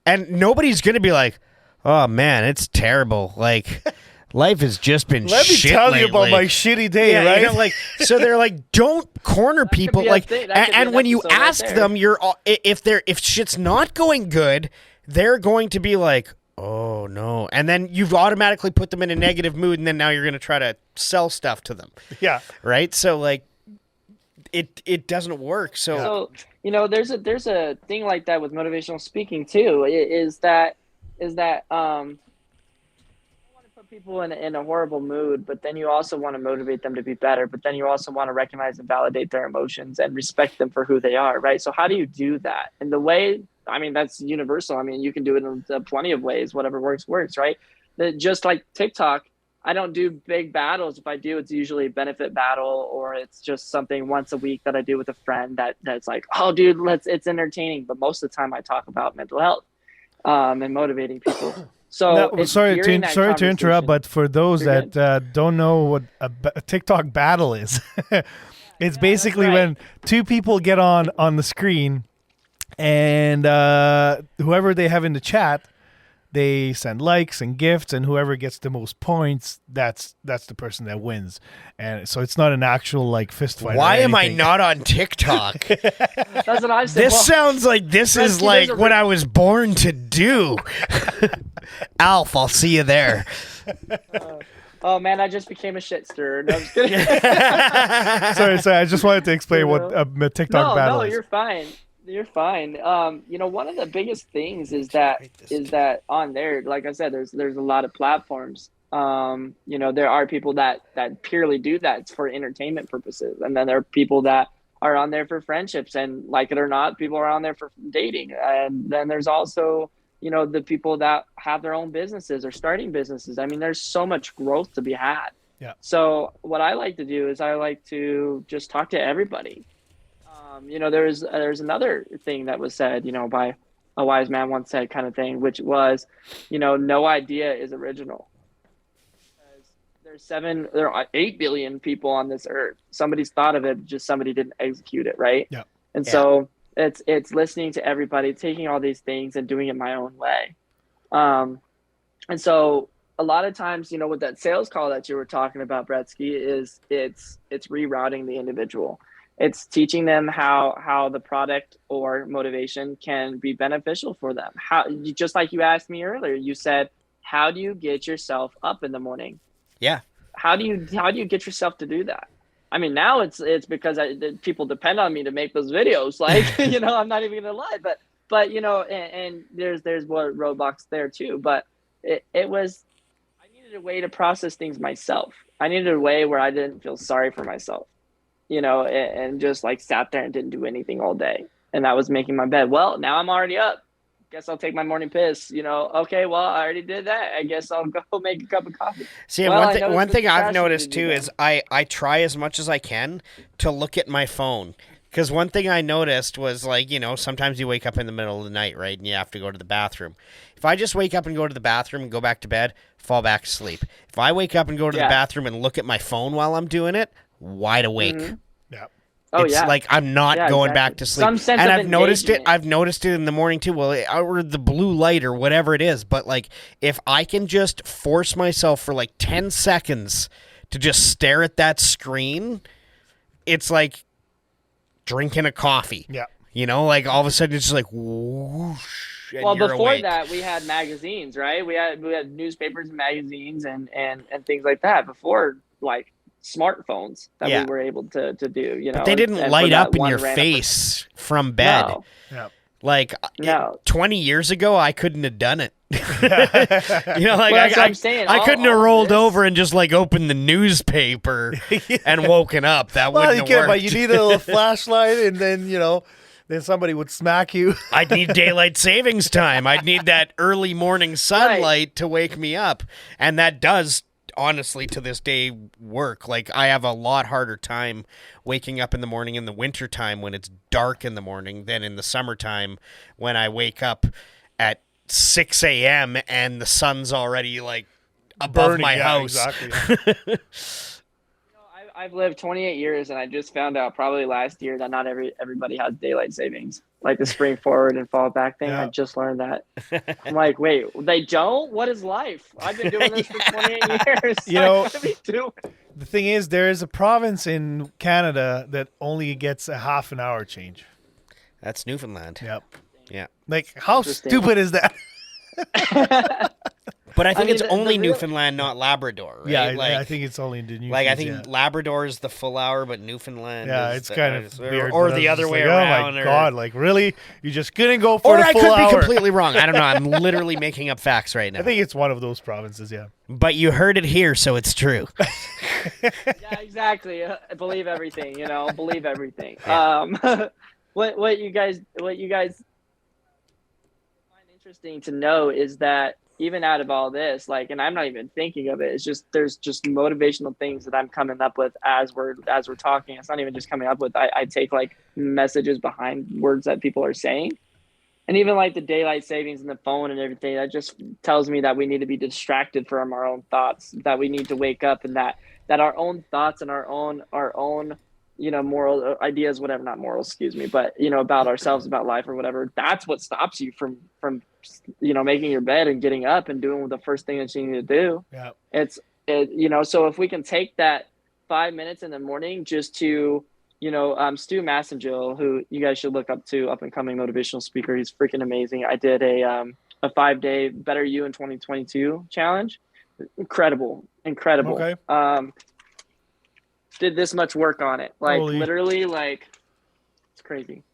And nobody's going to be like, oh man, it's terrible. Like, life has just been Let me shit tell lately. you about my shitty day, right? So they're like, don't corner people. Like, and when you ask them, if shit's not going good, they're going to be like, oh no. And then you've automatically put them in a negative mood, and then now you're going to try to sell stuff to them. Yeah. Right? So like, it doesn't work. So there's a thing like that with motivational speaking too, is that I don't want to put people in a horrible mood, but then you also want to motivate them to be better, but then you also want to recognize and validate their emotions and respect them for who they are, right? So how do you do that? And the way, that's universal. You can do it in plenty of ways. Whatever works, right? Just like TikTok, I don't do big battles. If I do, it's usually a benefit battle, or it's just something once a week that I do with a friend that's like, oh dude, it's entertaining. But most of the time I talk about mental health. And motivating people. So sorry to interrupt, but for those that don't know what a TikTok battle is, it's basically when two people get on the screen, and whoever they have in the chat, they send likes and gifts, and whoever gets the most points, that's the person that wins. And so it's not an actual like fist fight. Why am I not on TikTok? That's what I said. This sounds like this is like what I was born to do. Alf, I'll see you there. Oh man, I just became a shit stirrer. No, I'm just kidding. sorry. I just wanted to explain what a TikTok battle is. No, you're fine. You're fine. One of the biggest things is that on there, like I said, there's a lot of platforms. There are people that purely do that. It's for entertainment purposes. And then there are people that are on there for friendships, and like it or not, people are on there for dating. And then there's also, the people that have their own businesses or starting businesses. There's so much growth to be had. Yeah. So what I like to do is I like to just talk to everybody. There's another thing that was said, by a wise man once said kind of thing, which was, no idea is original. There are 8 billion people on this earth. Somebody's thought of it, just somebody didn't execute it, right? Yeah. And so it's listening to everybody, taking all these things and doing it my own way. And so a lot of times, with that sales call that you were talking about, Bretzky, is it's rerouting the individual. It's teaching them how the product or motivation can be beneficial for them. Just like you asked me earlier, you said, how do you get yourself up in the morning? Yeah. How do you get yourself to do that? Now it's because people depend on me to make those videos. Like, I'm not even gonna lie, but and there's what roadblocks there too. But it was, I needed a way to process things myself. I needed a way where I didn't feel sorry for myself. And just like sat there and didn't do anything all day. And that was making my bed. Well, now I'm already up. Guess I'll take my morning piss. Okay, well, I already did that. I guess I'll go make a cup of coffee. See, one thing I've noticed too is I try as much as I can to look at my phone. Because one thing I noticed was, like, you know, sometimes you wake up in the middle of the night, right, and you have to go to the bathroom. If I just wake up and go to the bathroom and go back to bed, fall back asleep. If I wake up and go to the bathroom and look at my phone while I'm doing it, wide awake. Mm-hmm. Yeah. Oh, It's yeah. like I'm not going back to sleep. Some sense and of I've noticed it. engagement. I've noticed it in the morning too. Well, or the blue light or whatever it is. But like, if I can just force myself for like 10 seconds to just stare at that screen, it's like drinking a coffee. Yeah. You know, like all of a sudden it's just like whoosh. And Well, you're before awake. that, we had magazines, right? We had newspapers and magazines and things like that before, like smartphones that we were able to do. You know, But they didn't and light for that up in one your random face from bed. No. Yeah. Like No. 20 years ago, I couldn't have done it. You know, like Well, that's what I I'm saying. I All- couldn't all have of rolled this- over and just like opened the newspaper and woken up. That Well, wouldn't you have can, worked. but you need a little flashlight, and then then somebody would smack you. I'd need daylight savings time. I'd need that early morning sunlight to wake me up, and that does honestly to this day work. Like I have a lot harder time waking up in the morning in the wintertime when it's dark in the morning than in the summertime when I wake up at 6 a.m. and the sun's already like above Burning, my yeah, house. Exactly. I've lived 28 years, and I just found out probably last year that not everybody has daylight savings, like the spring forward and fall back thing. Yeah. I just learned that. I'm like, wait, they don't? What is life? I've been doing this for 28 years. You know- what are we doing? The thing is, there is a province in Canada that only gets a half an hour change. That's Newfoundland. Yep. Yeah. Like, how Interesting. stupid is that? But I think mean, it's the only real- Newfoundland, not Labrador, right? Yeah, like, I think it's only in the news. like I think Labrador is the full hour, but Newfoundland Yeah, is it's the- kind of weird. or but I the was other just way like, around. Oh my or, god! Like, really? You just couldn't go for or the I full could be hour? completely wrong. I don't know. I'm literally making up facts right now. I think it's one of those provinces. Yeah. But you heard it here, so it's true. Yeah, exactly. Believe everything, believe everything. What you guys find interesting to know is that even out of all this, like, and I'm not even thinking of it, it's just there's just motivational things that I'm coming up with as we're talking. It's not even just coming up with. I take like messages behind words that people are saying. And even like the daylight savings and the phone and everything, that just tells me that we need to be distracted from our own thoughts, that we need to wake up, and that our own thoughts and our own moral ideas, whatever, not morals, excuse me, but about ourselves, about life or whatever, that's what stops you from making your bed and getting up and doing the first thing that you need to do. Yeah. So if we can take that 5 minutes in the morning just to Stu Massengill, who you guys should look up to, up and coming motivational speaker. He's freaking amazing. I did a 5-day Better You in 2022 challenge. Incredible. Okay. Did this much work on it. Like literally, like it's crazy.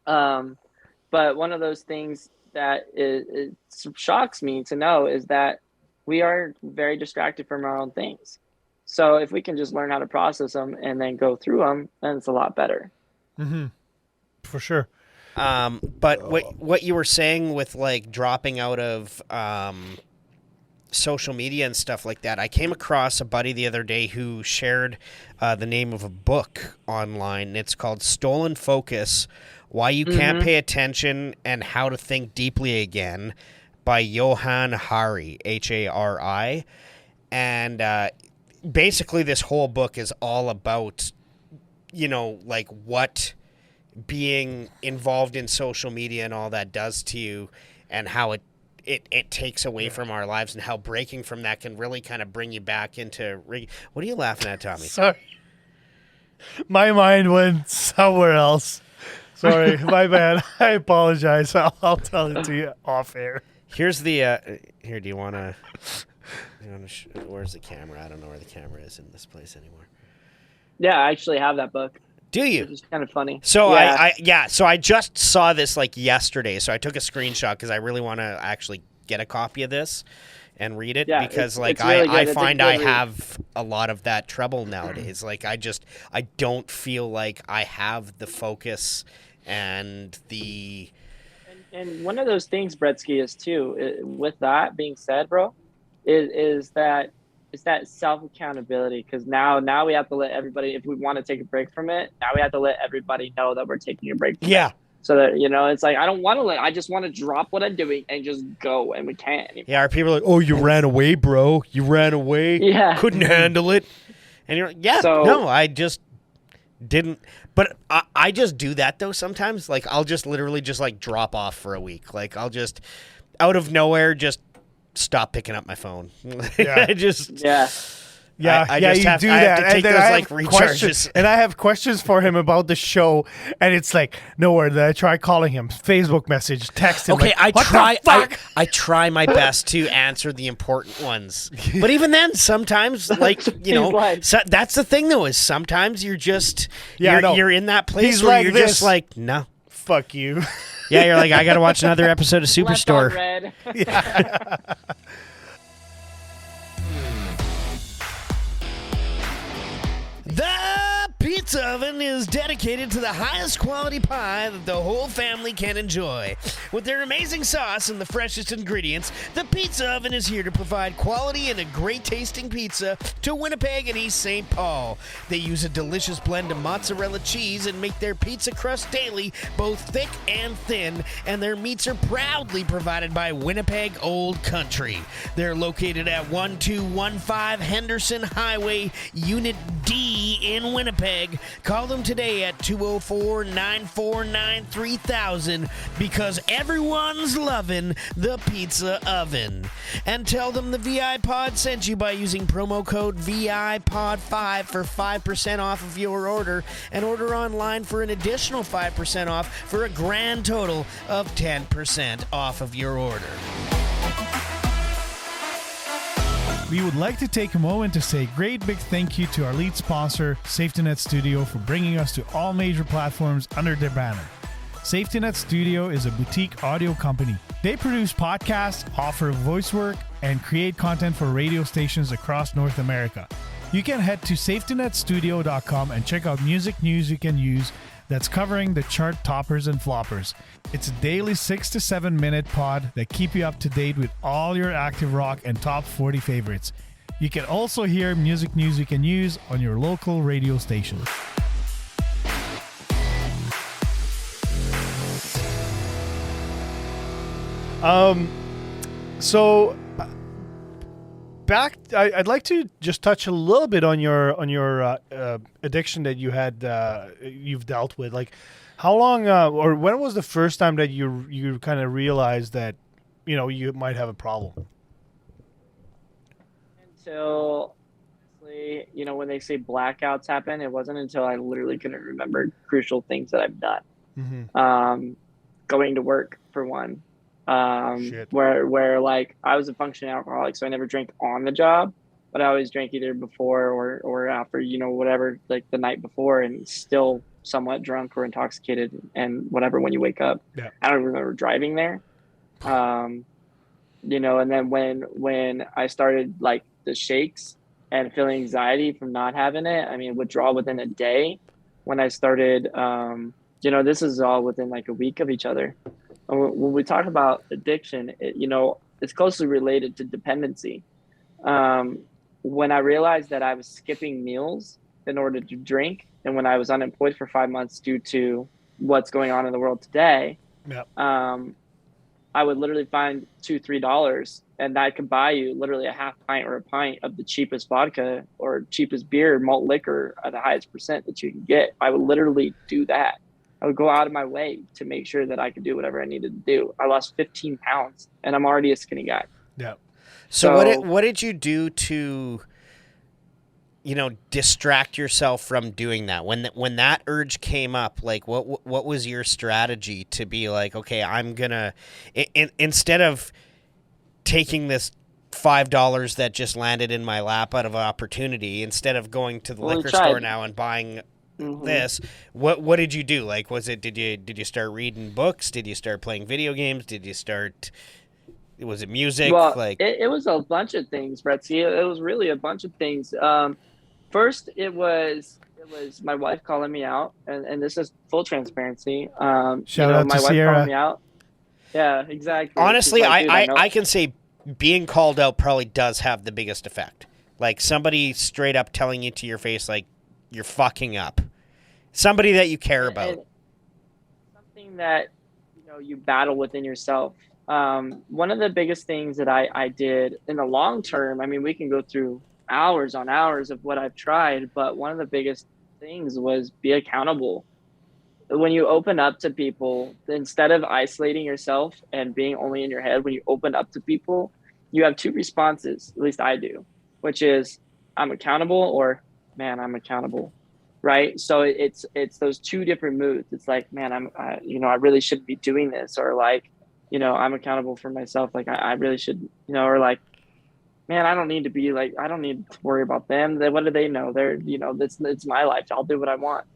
But one of those things that it shocks me to know is that we are very distracted from our own things. So if we can just learn how to process them and then go through them, then it's a lot better. Mm-hmm. For sure. But what you were saying with like dropping out of social media and stuff like that, I came across a buddy the other day who shared the name of a book online. It's called Stolen Focus: Why You Can't Pay Attention and How to Think Deeply Again by Johann Hari, Hari. And basically this whole book is all about, like what being involved in social media and all that does to you, and how it takes away from our lives, and how breaking from that can really kind of bring you back into... What are you laughing at, Tommy? Sorry. My mind went somewhere else. Sorry, my bad. I apologize. I'll tell it to you off air. Here's the... here, do you want to... where's the camera? I don't know where the camera is in this place anymore. Yeah, I actually have that book. Do you? Which is kind of funny. So yeah. So I just saw this like yesterday. So I took a screenshot because I really want to actually get a copy of this and read it, because like it's really good. I It's a find good I read. have a lot of that trouble nowadays. Like I don't feel like I have the focus and the... And one of those things, Bretzky, is too, with that being said, bro, is that it's that self accountability, because now we have to let everybody, if we want to take a break from it, now we have to let everybody know that we're taking a break from it. Yeah. So that, it's like, I don't want to I just want to drop what I'm doing and just go, and we can't anymore. Yeah, our people are like, oh, you ran away, bro. You ran away. Yeah. Couldn't handle it. And you're like, yeah, no, I just didn't. But I just do that, though, sometimes. Like, I'll just literally just, like, drop off for a week. Like, I'll just, out of nowhere, just stop picking up my phone. Yeah. I just... Yeah. Yeah, I just you have, do I that. have to take then those, I like, have recharges. And I have questions for him about the show, and it's like, nowhere. Then I try calling him, Facebook message, text him. Okay, like, what the fuck? I try my best to answer the important ones. But even then, sometimes, like, that's the thing, though, is sometimes you're just, you're in that place He's where like you're this. just like, no. Fuck you. Yeah, you're like, I got to watch another episode of Left on Superstore. red. The Pizza Oven is dedicated to the highest quality pie that the whole family can enjoy. With their amazing sauce and the freshest ingredients, the Pizza Oven is here to provide quality and a great tasting pizza to Winnipeg and East St. Paul. They use a delicious blend of mozzarella cheese and make their pizza crust daily, both thick and thin, and their meats are proudly provided by Winnipeg Old Country. They're located at 1215 Henderson Highway, Unit D in Winnipeg. Call them today at 204-949-3000 because everyone's loving the Pizza Oven. And tell them the VIPod sent you by using promo code VIPod5 for 5% off of your order, and order online for an additional 5% off for a grand total of 10% off of your order. We would like to take a moment to say a great big thank you to our lead sponsor, SafetyNet Studio, for bringing us to all major platforms under their banner. SafetyNet Studio is a boutique audio company. They produce podcasts, offer voice work, and create content for radio stations across North America. You can head to safetynetstudio.com and check out music news you can use that's covering the chart toppers and floppers. It's a daily 6 to 7 minute pod that keep you up to date with all your active rock and top 40 favorites. You can also hear music news you can use on your local radio station. I'd like to just touch a little bit on your addiction that you've dealt with. Like, how long or when was the first time that you kind of realized that you might have a problem? Until, honestly, when they say blackouts happen, it wasn't until I literally couldn't remember crucial things that I've done. Mm-hmm. Going to work, for one. Where like I was a functioning alcoholic, so I never drank on the job, but I always drank either before or after, whatever, like the night before, and still somewhat drunk or intoxicated and whatever when you wake up. Yeah. I don't remember driving there. And then when I started like the shakes and feeling anxiety from not having it, I mean, withdrawal within a day. When I started, this is all within like a week of each other. When we talk about addiction, it's closely related to dependency. When I realized that I was skipping meals in order to drink, and when I was unemployed for 5 months due to what's going on in the world today, yep. I would literally find $2-3, and that could buy you literally a half pint or a pint of the cheapest vodka or cheapest beer, malt liquor at the highest percent that you can get. I would literally do that. I would go out of my way to make sure that I could do whatever I needed to do. I lost 15 pounds, and I'm already a skinny guy. Yeah. So what did you do to, distract yourself from doing that? When that urge came up, like what was your strategy to be like, okay, I'm gonna instead of taking this $5 that just landed in my lap out of opportunity, instead of going to the liquor store now and buying this, what did you do? Like, did you start reading books? Did you start playing video games? Was it music? Well, like it was a bunch of things, Bretzky. It was really a bunch of things. First, it was my wife calling me out, and this is full transparency. Shout out my to wife Sierra. calling me out. Yeah, exactly. Honestly, like, I can say being called out probably does have the biggest effect. Like somebody straight up telling you to your face, like, you're fucking up. Somebody that you care about. And something that, you know, you battle within yourself. One of the biggest things that I did in the long term, I mean, we can go through hours on hours of what I've tried, but one of the biggest things was be accountable. When you open up to people, instead of isolating yourself and being only in your head, when you open up to people, you have two responses, at least I do, which is I'm accountable or man, I'm accountable. Right. So it's those two different moods. It's like, man, you know, I really shouldn't be doing this, or like, you know, I'm accountable for myself. Like I really should, you know, or like, man, I don't need to be like, I don't need to worry about them. What do they know? They're, you know, it's my life. I'll do what I want.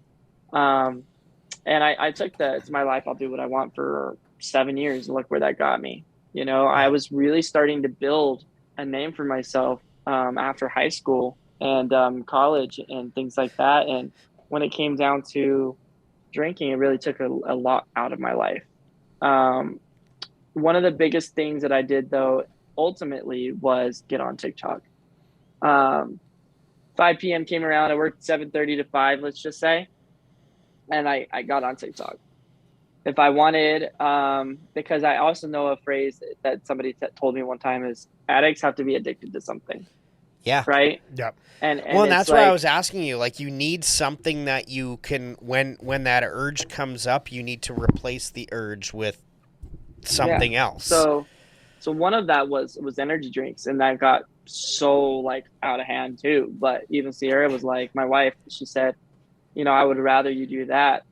And I took the, it's my life. I'll do what I want for 7 years. And look where that got me. You know, I was really starting to build a name for myself after high school and college and things like that. And when it came down to drinking, it really took a lot out of my life. One of the biggest things that I did, though, ultimately was get on TikTok. 5 p.m. came around. I worked 7:30 to 5, let's just say. And I got on TikTok. If I wanted, because I also know a phrase that somebody told me one time is addicts have to be addicted to something. Yeah. Yeah. Right. And that's why I was asking you. Like, you need something that you can, when that urge comes up, you need to replace the urge with something else. So one of that was energy drinks, and that got so like out of hand too. But even Sierra was like, my wife, she said, you know, I would rather you do that.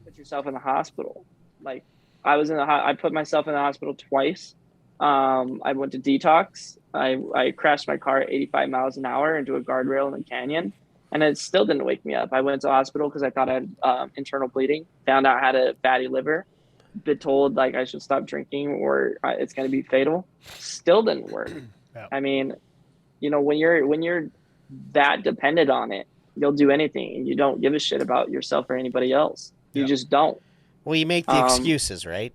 Put yourself in the hospital. Like I was I put myself in the hospital twice. I went to detox. I crashed my car at 85 miles an hour into a guardrail in the canyon, and it still didn't wake me up. I went to the hospital because I thought I had internal bleeding, found out I had a fatty liver, been told like I should stop drinking or it's going to be fatal. Still didn't work. Yeah. I mean, you know, when you're that dependent on it, you'll do anything and you don't give a shit about yourself or anybody else. You just don't. Well, you make the excuses, right?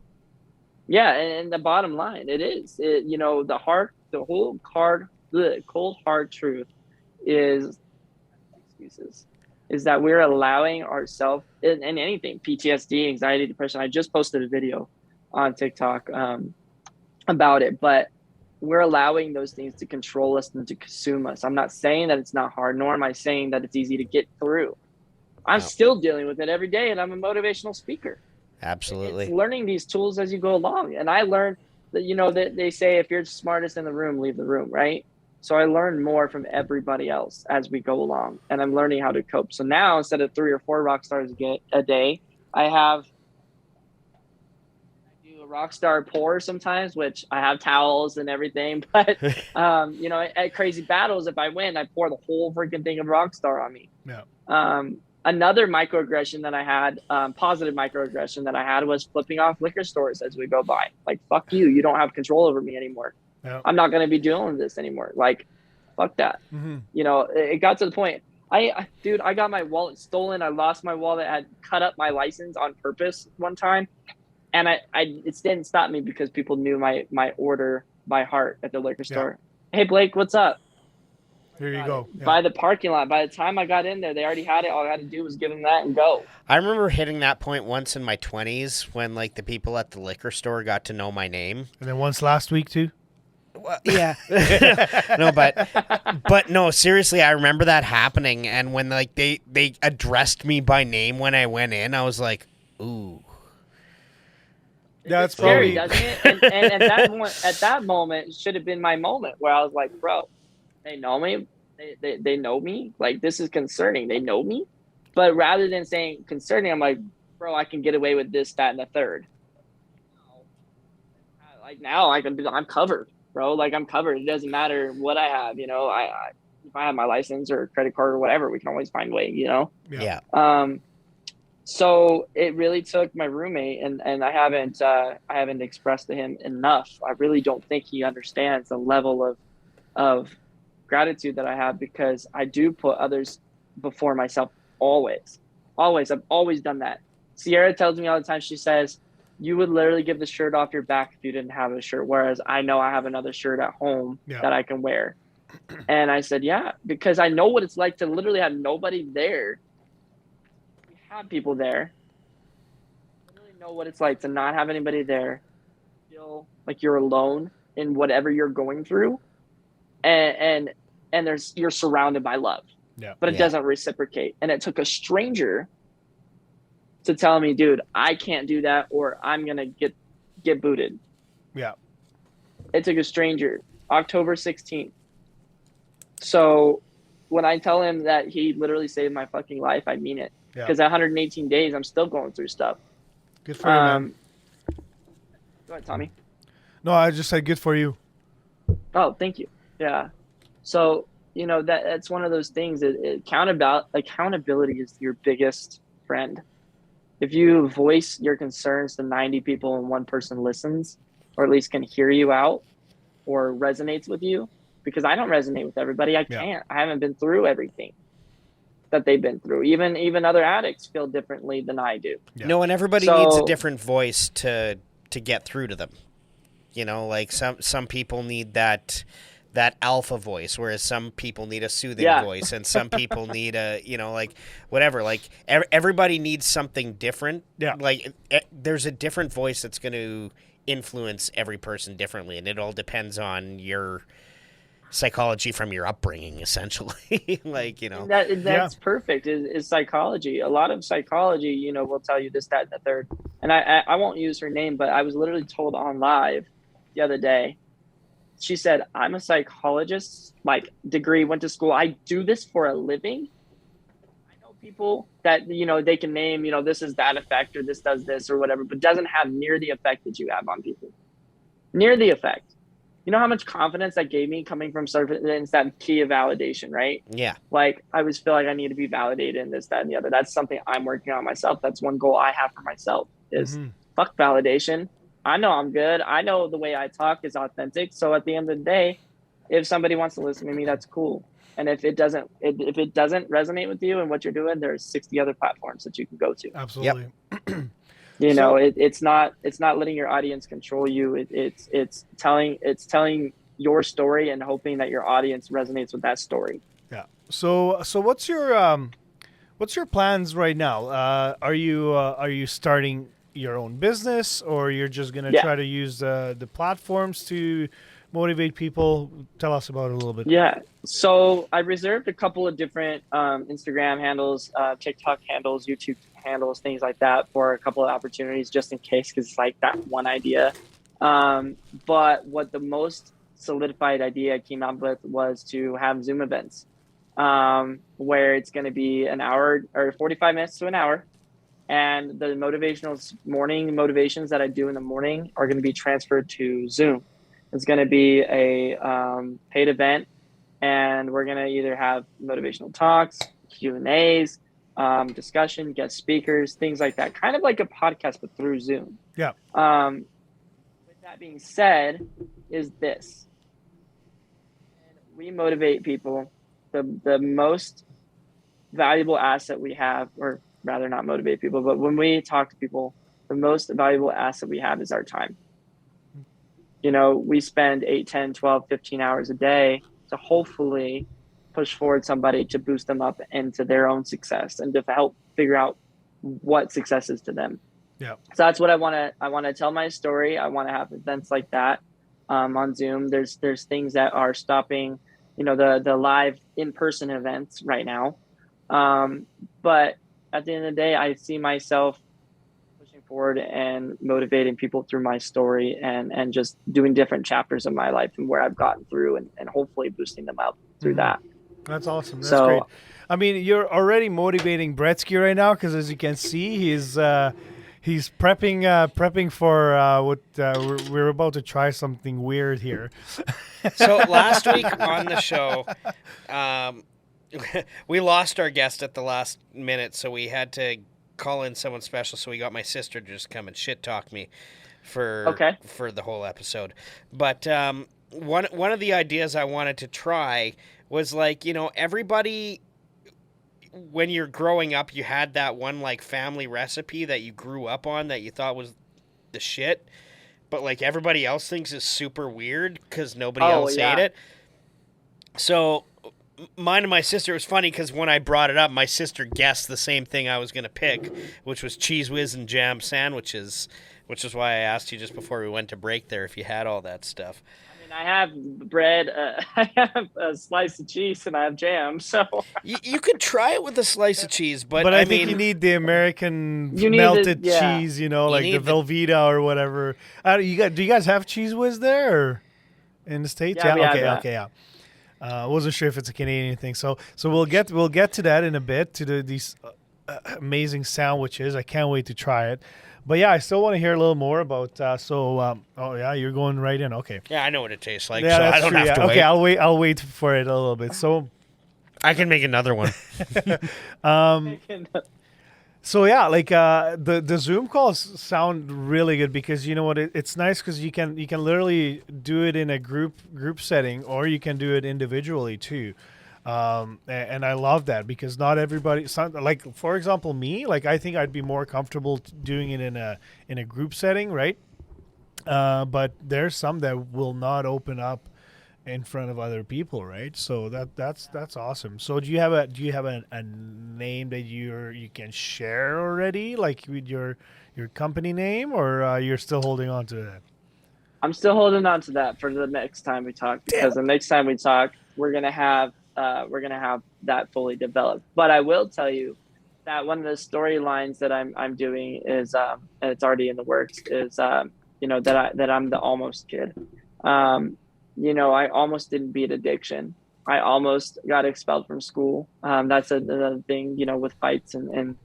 Yeah, and the bottom line, you know, the cold hard truth is excuses. Is that we're allowing ourselves in anything, PTSD, anxiety, depression. I just posted a video on TikTok about it, but we're allowing those things to control us and to consume us. I'm not saying that it's not hard, nor am I saying that it's easy to get through. I'm still dealing with it every day, and I'm a motivational speaker. Absolutely. It's learning these tools as you go along. And I learned that, you know, that they say if you're the smartest in the room, leave the room, right? So I learned more from everybody else as we go along, and I'm learning how to cope. So now instead of 3 or 4 rock stars a day, I do a rock star pour sometimes, which I have towels and everything. But, you know, at crazy battles, if I win, I pour the whole freaking thing of rock star on me. Yeah. Another microaggression that I had, positive microaggression that I had, was flipping off liquor stores as we go by. Like, fuck you. You don't have control over me anymore. Yeah. I'm not going to be dealing with this anymore. Like, fuck that. Mm-hmm. You know, it got to the point. I got my wallet stolen. I lost my wallet. I had cut up my license on purpose one time. And it didn't stop me because people knew my order by heart at the liquor store. Hey, Blake, what's up? Here you go. Yeah. By the parking lot. By the time I got in there, they already had it. All I had to do was give them that and go. I remember hitting that point once in my 20s when, like, the people at the liquor store got to know my name. And then once last week, too? Well, yeah. No, but no, seriously, I remember that happening. And when, like, they addressed me by name when I went in, I was like, ooh. Yeah, it's scary, probably... doesn't it? And at that moment should have been my moment where I was like, bro, they know me. They know me. Like, this is concerning. They know me. But rather than saying concerning, I'm like, bro, I can get away with this, that, and the third. Like, now I'm covered, bro. Like, I'm covered. It doesn't matter what I have. You know, if I have my license or credit card or whatever, we can always find a way, you know? Yeah. So it really took my roommate, and I haven't expressed to him enough. I really don't think he understands the level of gratitude that I have, because I do put others before myself always. I've always done that. Sierra tells me all the time, she says, you would literally give the shirt off your back if you didn't have a shirt, whereas I know I have another shirt at home that I can wear. And I said, yeah, because I know what it's like to literally have nobody there. We have people there. I literally know what it's like to not have anybody there. Feel like you're alone in whatever you're going through. And you're surrounded by love. Yeah. But it doesn't reciprocate. And it took a stranger to tell me, dude, I can't do that, or I'm going to get booted. Yeah. It took a stranger, October 16th. So when I tell him that he literally saved my fucking life, I mean it. Because 118 days, I'm still going through stuff. Good for you, man. Go ahead, Tommy. No, I just said good for you. Oh, thank you. Yeah. So, that's one of those things. Accountability is your biggest friend. If you voice your concerns to 90 people and one person listens, or at least can hear you out or resonates with you, because I don't resonate with everybody. I can't. I haven't been through everything that they've been through. Even other addicts feel differently than I do. Yeah. No, and everybody needs a different voice to get through to them. Like some people need that alpha voice, whereas some people need a soothing voice, and some people need whatever. Like everybody needs something different. Yeah. Like there's a different voice that's going to influence every person differently, and it all depends on your psychology from your upbringing, essentially. That's perfect. Is psychology. A lot of psychology, will tell you this, that, and the third. And I won't use her name, but I was literally told on live the other day. She said, I'm a psychologist, degree, went to school. I do this for a living. I know people that, they can name, this is that effect or this does this or whatever, but doesn't have near the effect that you have on people. Near the effect. You know how much confidence that gave me coming from it's that key of validation, right? Yeah. I always feel like I need to be validated in this, that, and the other. That's something I'm working on myself. That's one goal I have for myself is fuck validation. I know I'm good. I know the way I talk is authentic. So at the end of the day, if somebody wants to listen to me, that's cool. And if it doesn't resonate with you and what you're doing, there's 60 other platforms that you can go to. Absolutely. Yep. It's not letting your audience control you. It's telling your story and hoping that your audience resonates with that story. Yeah. So what's your plans right now? Are you starting your own business, or you're just going to try to use the platforms to motivate people? Tell us about it a little bit. Yeah. So I reserved a couple of different Instagram handles, TikTok handles, YouTube handles, things like that for a couple of opportunities just in case, because it's like that one idea. But what the most solidified idea I came up with was to have Zoom events where it's going to be an hour or 45 minutes to an hour. And the morning motivations that I do in the morning are going to be transferred to Zoom. It's going to be a paid event, and we're going to either have motivational talks, Q&As, discussion, guest speakers, things like that. Kind of like a podcast, but through Zoom. Yeah. With that being said, is this. We motivate people. The most valuable asset we have, or rather not motivate people, but when we talk to people, the most valuable asset we have is our time. We spend 8, 10, 12, 15 hours a day to hopefully push forward somebody to boost them up into their own success and to help figure out what success is to them. Yeah. So that's what I want to tell my story. I want to have events like that on Zoom. There's things that are stopping, the live in-person events right now. But at the end of the day, I see myself pushing forward and motivating people through my story and just doing different chapters of my life and where I've gotten through and hopefully boosting them up through that. That's awesome. That's great. I mean, you're already motivating Bretzky right now, because as you can see, he's prepping for what we're about to try something weird here. So last week on the show, we lost our guest at the last minute, so we had to call in someone special. So we got my sister to just come and shit talk me for the whole episode. But one of the ideas I wanted to try was everybody, when you're growing up, you had that one family recipe that you grew up on that you thought was the shit, but everybody else thinks is super weird because nobody else ate it. So mine and my sister, it was funny because when I brought it up, my sister guessed the same thing I was going to pick, which was Cheese Whiz and jam sandwiches, which is why I asked you just before we went to break there if you had all that stuff. I mean, I have bread, I have a slice of cheese, and I have jam. So You could try it with a slice of cheese, but I I think mean, you need the American You need melted the- yeah. cheese, like the need the- Velveeta or whatever. Do you guys have Cheese Whiz there or in the States? Yeah, we have okay, that. okay, yeah. I wasn't sure if it's a Canadian thing. So we'll get to that in a bit, to these amazing sandwiches. I can't wait to try it. But yeah, I still want to hear a little more about. Oh yeah, you're going right in. Okay. yeah, I know what it tastes like, Yeah, so that's I don't true, have yeah. to Okay, wait. I'll wait for it a little bit. So I can make another one. So yeah, like the Zoom calls sound really good because you know what, it's nice because you can literally do it in a group setting, or you can do it individually too. And I love that because not everybody, like for example me, like I think I'd be more comfortable doing it in a group setting, right? But there's some that will not open up in front of other people, right? So that's awesome. So do you have a name that you can share already, like with your company name, or you're still holding on to that? I'm still holding on to that for the next time we talk, because the next time we talk, we're gonna have that fully developed. But I will tell you that one of the storylines that I'm doing is, and it's already in the works, is that I'm the almost kid. I almost didn't beat addiction. I almost got expelled from school. That's another thing, with fights and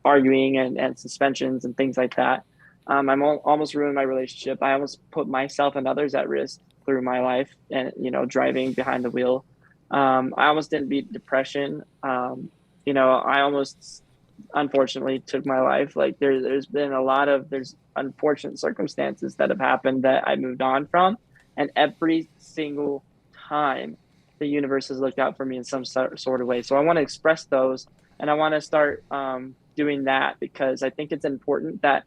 arguing and suspensions and things like that. I almost ruined my relationship. I almost put myself and others at risk through my life and, driving behind the wheel. I almost didn't beat depression. I almost, unfortunately, took my life. Like there's been there's unfortunate circumstances that have happened that I moved on from. And every single time the universe has looked out for me in some sort of way. So I want to express those, and I want to start doing that, because I think it's important that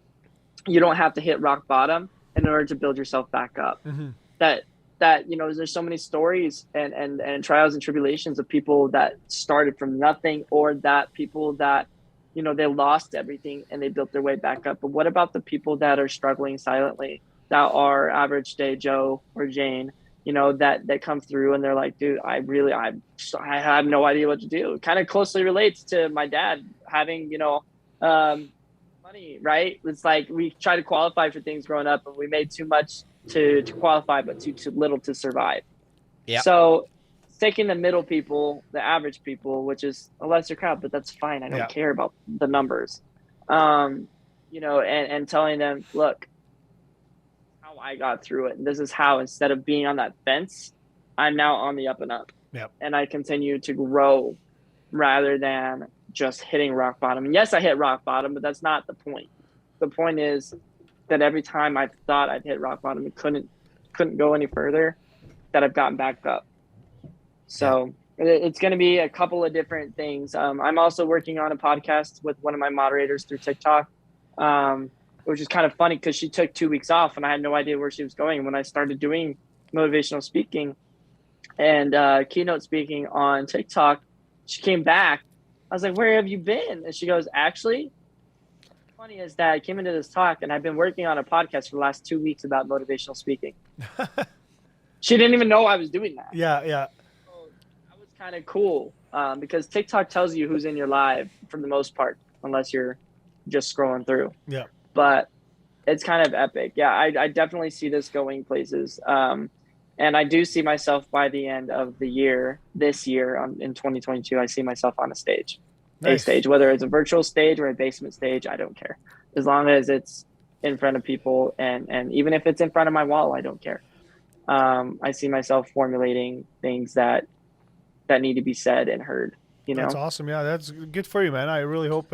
you don't have to hit rock bottom in order to build yourself back up. Mm-hmm. That there's so many stories and trials and tribulations of people that started from nothing, or that people that, they lost everything and they built their way back up. But what about the people that are struggling silently, that are average day Joe or Jane, that come through and they're like, dude, I have no idea what to do. It kind of closely relates to my dad having, money, right? It's like we try to qualify for things growing up, and we made too much to qualify, but too little to survive. Yeah. So taking the middle people, the average people, which is a lesser crowd, but that's fine. I don't care about the numbers. And telling them, look, how I got through it. And this is how, instead of being on that fence, I'm now on the up and up. Yep. And I continue to grow rather than just hitting rock bottom. And yes, I hit rock bottom, but that's not the point. The point is that every time I thought I'd hit rock bottom and couldn't go any further, that I've gotten back up. So it's going to be a couple of different things. I'm also working on a podcast with one of my moderators through TikTok, which is kind of funny because she took 2 weeks off and I had no idea where she was going. When I started doing motivational speaking and keynote speaking on TikTok, she came back. I was like, where have you been? And she goes, actually, what's funny is that I came into this talk and I've been working on a podcast for the last 2 weeks about motivational speaking. She didn't even know I was doing that. Yeah. So that was kind of cool because TikTok tells you who's in your live for the most part, unless you're just scrolling through. Yeah. But it's kind of epic. Yeah, I definitely see this going places. And I do see myself by the end of the year, this year in 2022, I see myself on a stage. Nice. A stage, whether it's a virtual stage or a basement stage, I don't care. As long as it's in front of people, and even if it's in front of my wall, I don't care. I see myself formulating things that need to be said and heard. That's awesome. Yeah, that's good for you, man. I really hope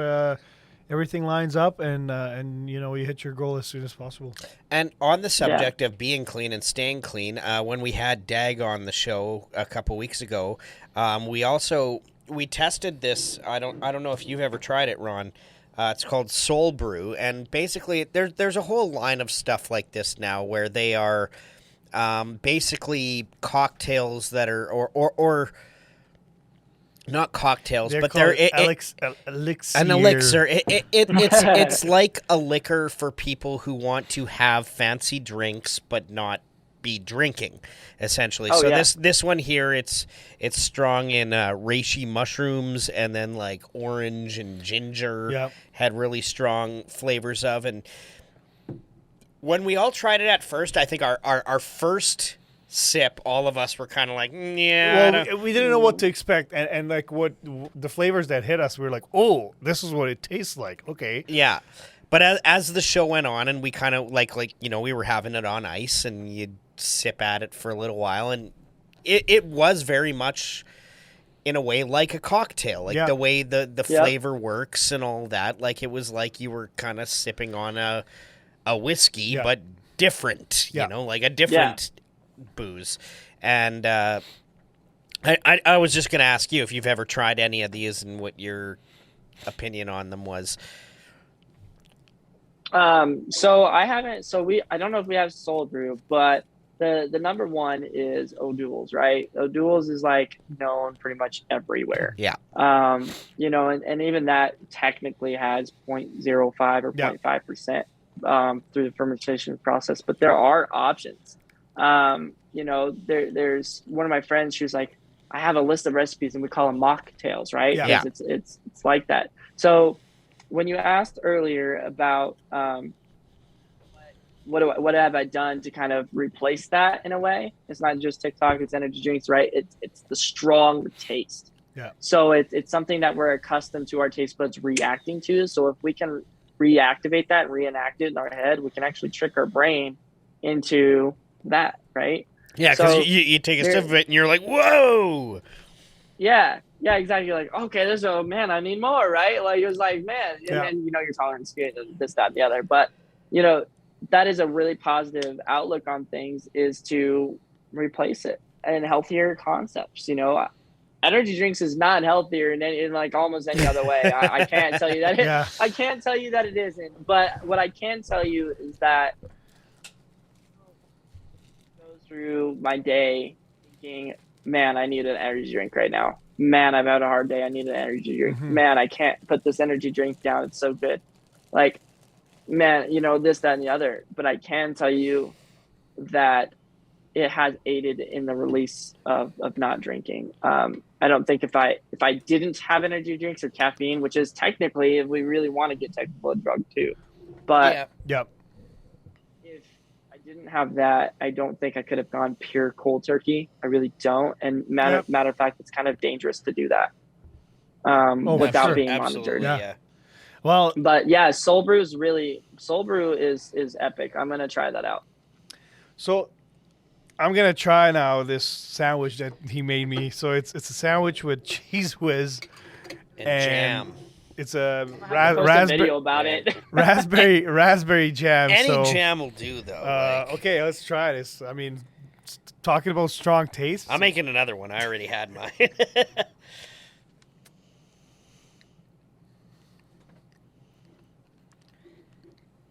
everything lines up and you hit your goal as soon as possible. And on the subject of being clean and staying clean, when we had Dag on the show a couple weeks ago, we tested this. I don't know if you've ever tried it, Ron. It's called Soul Brew, and basically there's a whole line of stuff like this now where they are basically cocktails that are or not cocktails, They're but called they're elixir. an elixir. It's like a liquor for people who want to have fancy drinks but not be drinking, essentially. Oh, So yeah. this one here, it's strong in reishi mushrooms, and then like orange and ginger. Yep. Had really strong flavors of. And when we all tried it at first, I think our first sip, all of us were kind of like, yeah. I don't- Well, we didn't know what to expect, and like what the flavors that hit us, we were like, oh, this is what it tastes like. Okay. Yeah. But as the show went on, and we kind of like we were having it on ice, and you'd sip at it for a little while, and it was very much in a way like a cocktail, like Yeah. the way the Yeah. flavor works and all that. Like it was like you were kind of sipping on a whiskey, Yeah. but different, Yeah. like a different booze. And I was just going to ask you if you've ever tried any of these and what your opinion on them was. So I haven't. I don't know if we have Soul Brew, but the number one is O'Doul's, right? O'Doul's is like known pretty much everywhere. Yeah. And even that technically has 0.05 or Yeah. 0.5% through the fermentation process, but there are options. There's one of my friends. She was like, I have a list of recipes, and we call them mocktails, right? Yeah. Because it's like that. So when you asked earlier about what have I done to kind of replace that in a way, it's not just TikTok, it's energy drinks, right? It's the strong taste. Yeah. So it's something that we're accustomed to our taste buds reacting to. So if we can reactivate that and reenact it in our head, we can actually trick our brain into that, right? Yeah, because So you take a sip of it and you're like, whoa! Yeah, exactly. You're like, okay, man, I need more, right? Like it was like, man, Yeah. and then your tolerance gets this, that, and the other. But that is a really positive outlook on things, is to replace it and healthier concepts. Energy drinks is not healthier in like almost any other way. I can't tell you that. Yeah. I can't tell you that it isn't. But what I can tell you is that I go through my day thinking, man, I need an energy drink right now. Man, I've had a hard day. I need an energy drink. Mhm. Man, I can't put this energy drink down. It's so good. Like, man, this, that, and the other. But I can tell you that it has aided in the release of not drinking. I don't think if I didn't have energy drinks or caffeine, which is technically, if we really want to get technical, a drug too. But Yep. if I didn't have that, I don't think I could have gone pure cold turkey. I really don't. And matter of fact, it's kind of dangerous to do that without sure. being Absolutely, monitored. yeah. Well, But yeah, Soul Brew is epic. I'm gonna try that out. so I'm gonna try now this sandwich that he made me. So it's a sandwich with cheese whiz And jam. It's a I have to post a video about it. raspberry jam. Any so, jam will do, though. okay, let's try this. I mean, talking about strong taste. I'm making another one. I already had mine.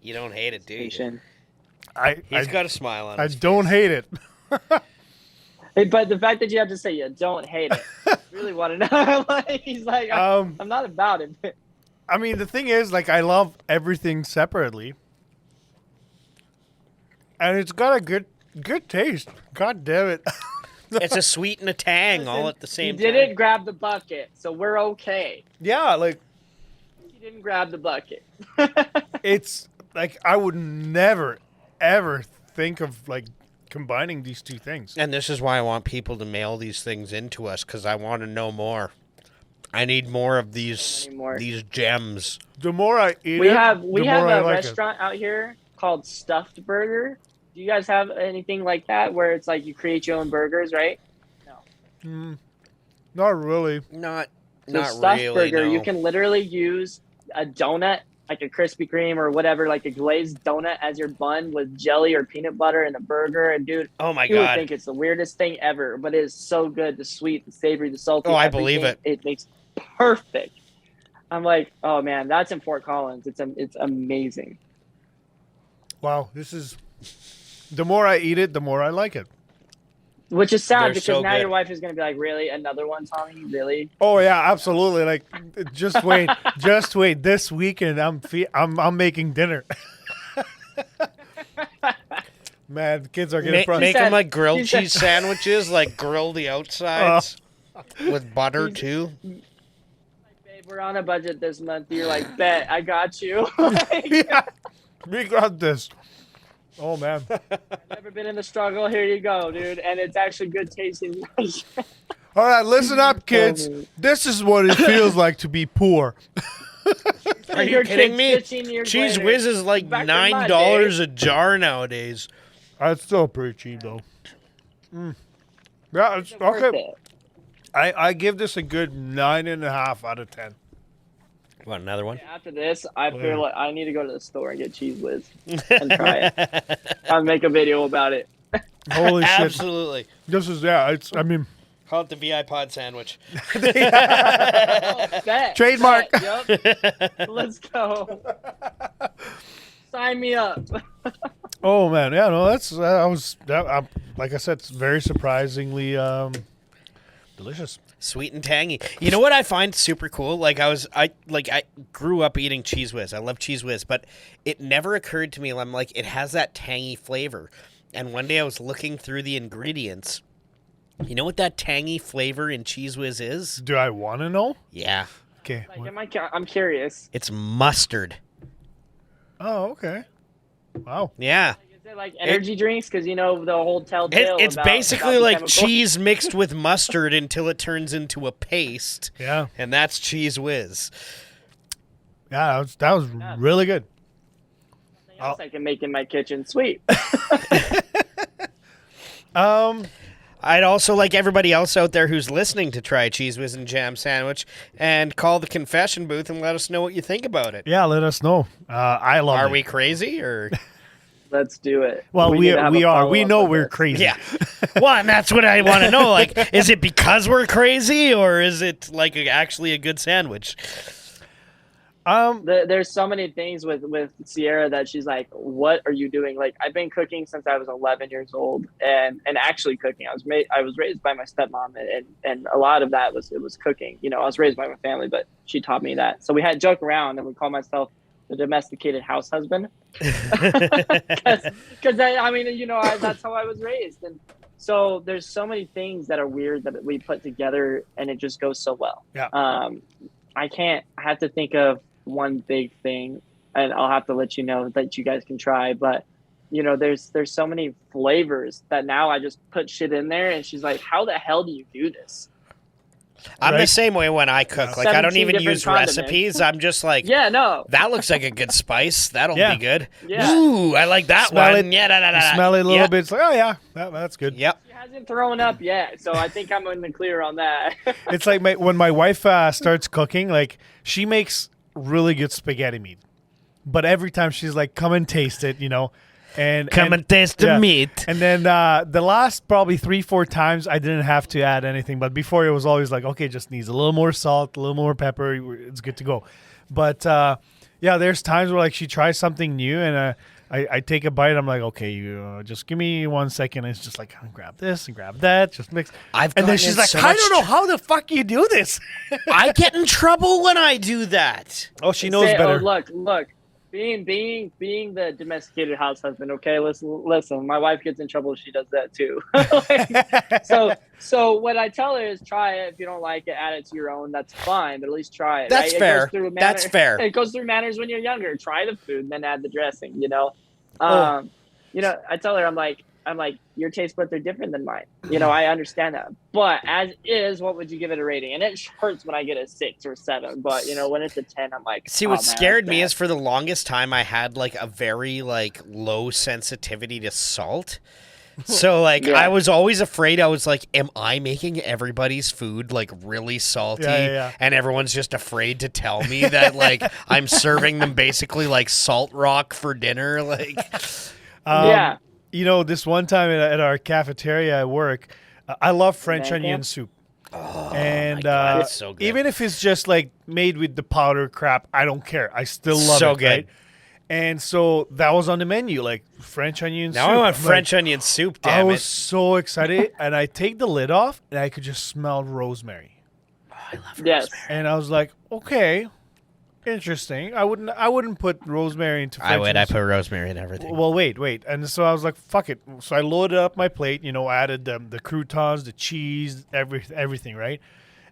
You don't hate it, do you? He's got a smile on I his don't hate it. Hey, but the fact that you have to say you don't hate it, I really want to know. Like, he's like, I'm not about it. I mean, the thing is, like, I love everything separately, and it's got a good taste. God damn it! It's a sweet and a tang all at the You same time. didn't grab the bucket, so we're okay. Yeah, like You didn't grab the bucket. it's like I would never ever think of like combining these two things. And this is why I want people to mail these things into us, because I want to know more. I need more of these gems. The more I eat We it, have the a more I like it. restaurant out here called Stuffed Burger. Do you guys have anything like that where it's like you create your own burgers, right? Not really. Not Stuffed really. Burger, No. you can literally use a donut, like a Krispy Kreme or whatever, like a glazed donut as your bun with jelly or peanut butter and a burger. And dude, Oh my you would god. think it's the weirdest thing ever, but it is so good. The sweet, the savory, the salty. Oh, I believe everything. it. It makes perfect. I'm like, oh man, that's in Fort Collins. It's amazing. Wow, this is The more I eat it, the more I like it. Which is sad They're because so now good. your wife is gonna be like, really, another one, Tommy? Really? Oh yeah, absolutely. Like, just wait, just wait. This weekend, I'm making dinner. Man, the kids are getting Make probably. them like she grilled said- cheese sandwiches, like grill the outsides with butter too. Babe, we're on a budget this month. You're like, bet, I got you. Yeah, we got this. Oh man. Never been in the struggle. Here you go, dude. And it's actually good tasting. All right, listen up, kids. man. This is what it feels like to be poor. Are you Your kidding kid's me? 15 years Cheese later. whiz is like Back in my $9 a jar nowadays. It's still pretty cheap though. Yeah, it's Worth okay. it. I give this a good 9.5 out of 10. Want another one? After this, I Yeah. feel like I need to go to the store and get cheese whiz and try it. I'll make a video about it. Holy shit! Absolutely. This is It's. I mean, Call it the VIPod sandwich. Bet, Trademark. bet, yup. Let's go. Sign me up. oh man, yeah, no, like I said, it's very surprisingly delicious. Sweet and tangy. You know what I find super cool? I grew up eating Cheese Whiz. I love Cheese Whiz, but it never occurred to me. I'm like, it has that tangy flavor. And one day I was looking through the ingredients. You know what that tangy flavor in Cheese Whiz is? Do I want to know? Yeah, Okay. I'm curious. it's mustard. Oh, okay. Wow. Yeah. Is it like energy drinks? Because you know the whole telltale. It's about basically the like chemicals. cheese mixed with mustard until it turns into a paste. Yeah. And that's Cheese Whiz. Yeah, that was really good. Something else I can make in my kitchen. Sweet. I'd also like everybody else out there who's listening to try a Cheese Whiz and Jam sandwich and call the confession booth and let us know what you think about it. Yeah, let us know. I love it. Are we crazy or? Let's do it. Well, we need to have a are. We follow-up know with we're this. crazy. Yeah. Well, and that's what I want to know. Like, is it because we're crazy or is it like actually a good sandwich? There's so many things with Sierra that she's like, what are you doing? Like, I've been cooking since I was 11 years old and actually cooking. I was raised by my stepmom and a lot of that was cooking. You know, I was raised by my family, but she taught me that. So we had joke around and we call myself the domesticated house husband. Because I mean, you know, that's how I was raised. And so there's so many things that are weird that we put together and it just goes so well. Yeah. I have to think of one big thing and I'll have to let you know that you guys can try, but you know, there's so many flavors that now I just put shit in there and she's like, how the hell do you do this? I'm the Right. same way when I cook. Like, I don't 17 even different use condiments. recipes. I'm just like, Yeah, no. that looks like a good spice. That'll Yeah. be good. Yeah. Ooh, I like that Smell one. it. Yeah, da, da, da, da. Smell it a little Yeah. bit. It's like, oh yeah, that's good. Yep. She hasn't thrown up yet, so I think I'm in the clear on that. It's like when my wife starts cooking, like she makes really good spaghetti meat, but every time she's like, "Come and taste it," you know, and Come and taste the yeah. meat. And then the last probably 3-4 times I didn't have to add anything, but before it was always like, okay, just needs a little more salt, a little more pepper, it's good to go. But yeah, there's times where like she tries something new and I take a bite. I'm like, okay, you just give me 1 second. It's just like, grab this and grab that, just mix. I've And then gotten she's in like, so I much don't know how the fuck you do this. I get in trouble when I do that. Oh, she knows Say, better. Oh, look. Being the domesticated house husband, okay? Listen. My wife gets in trouble if she does that too. So what I tell her is try it. If you don't like it, add it to your own. That's fine, but at least try it. That's right? fair. It goes through That's fair. It goes through manners when you're younger. Try the food, then add the dressing. You know, Oh. you know. I tell her, I'm like, your taste buds are different than mine. You know, I understand that. But as is, what would you give it a rating? And it hurts when I get a 6 or 7. But you know, when it's a 10, I'm like, See, oh, what man, scared that's me bad. is for the longest time I had like a very like low sensitivity to salt. So like Yeah. I was always afraid. I was like, am I making everybody's food like really salty? Yeah. And everyone's just afraid to tell me that like I'm serving them basically like salt rock for dinner. Like, Yeah. You know, this one time at our cafeteria at work, I love French Band onion camp? soup. oh And my God, it's so good. even if it's just like made with the powder crap, I don't care. I still love So it. good. Right? And so that was on the menu, like French onion soup. Now I want I'm French like, onion soup, I damn was it. so excited, and I take the lid off, and I could just smell rosemary. Oh, I love Yes. rosemary. And I was like, okay, interesting. I wouldn't put rosemary into French I would. onion I soup. put rosemary in everything. Well, wait. And so I was like, fuck it. So I loaded up my plate, added the croutons, the cheese, everything, right?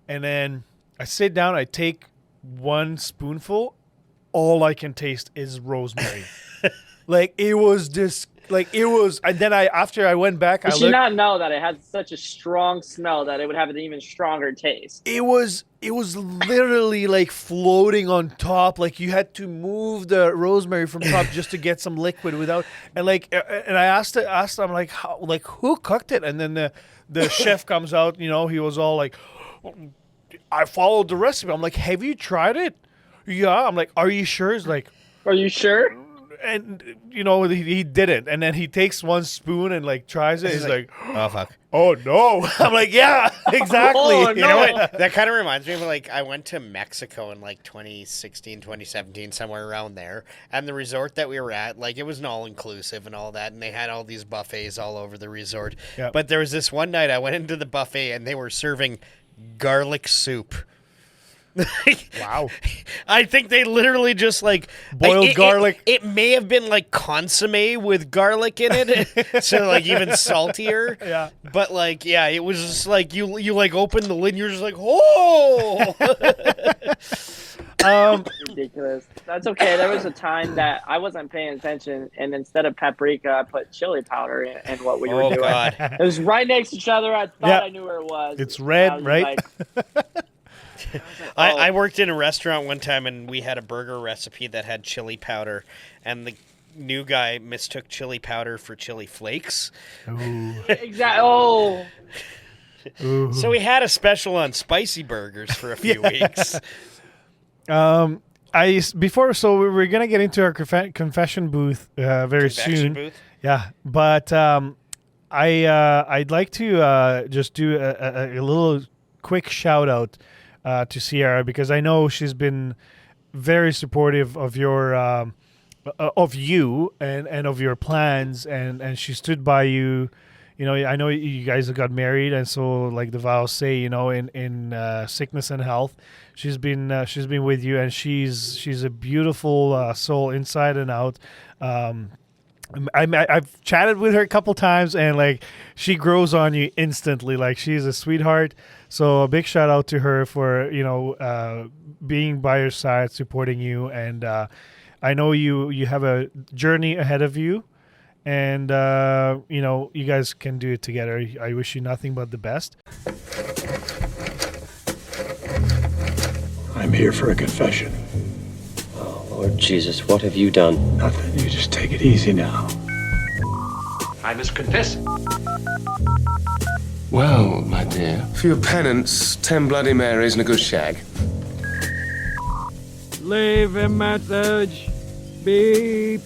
And then I sit down, I take one spoonful. All I can taste is rosemary. And then after I went back, Did you not know that it had such a strong smell that it would have an even stronger taste? it was literally like floating on top. Like you had to move the rosemary from top just to get some liquid without. And I asked him like how, like who cooked it? And then the chef comes out. He was all like, I followed the recipe. I'm like, have you tried it? Yeah. I'm like, are you sure? He's like, Are you sure? and he didn't. And then he takes one spoon and like tries it. He's like, oh, fuck. oh no. I'm like, yeah, exactly. Oh, You know what? That kind of reminds me of like I went to Mexico in like 2016, 2017, somewhere around there. And the resort that we were at, like it was an all-inclusive and all that. And they had all these buffets all over the resort. Yep. But there was this one night I went into the buffet and they were serving garlic soup. Wow. I think they literally just like Boiled garlic. It may have been like consomme with garlic in it, so like even saltier. Yeah. But like, yeah, it was just like you like open the lid, and you're just like, oh. Ridiculous. That's okay. There was a time that I wasn't paying attention, and instead of paprika, I put chili powder in what we were Oh doing. God. It was right next to each other. I thought Yeah. I knew where it was. It's And red, I was right? I worked in a restaurant one time, and we had a burger recipe that had chili powder, and the new guy mistook chili powder for chili flakes. Exactly. Oh, So we had a special on spicy burgers for a few weeks. So we were gonna get into our confession booth very Convection soon. booth. Yeah, but I'd like to just do a little quick shout out to Sierra, because I know she's been very supportive of your of you and of your plans, and she stood by you. I know you guys got married, and so like the vows say, in sickness and health, she's been with you, and she's a beautiful soul inside and out. I've chatted with her a couple times, and like she grows on you instantly. Like she's a sweetheart. So a big shout out to her for being by your side, supporting you, and I know you have a journey ahead of you, and you guys can do it together. I wish you nothing but the best. I'm here for a confession. Oh, Lord Jesus, what have you done? Nothing. You just take it easy now. I must confess. Well, my dear, for your penance, 10 Bloody Marys and a good shag. Leave a message. Beep.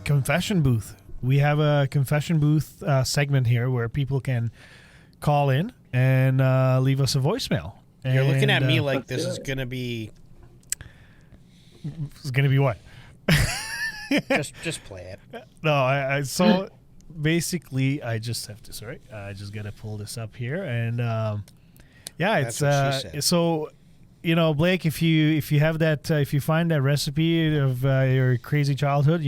Confession booth. We have a confession booth segment here where people can call in and leave us a voicemail. You're looking at me like like this is gonna be. it's gonna be what? Just play it. No, I so basically I just have to. Sorry, I just gotta pull this up here, and yeah, it's That's what she said. so. Blake, if you have that, if you find that recipe of your crazy childhood,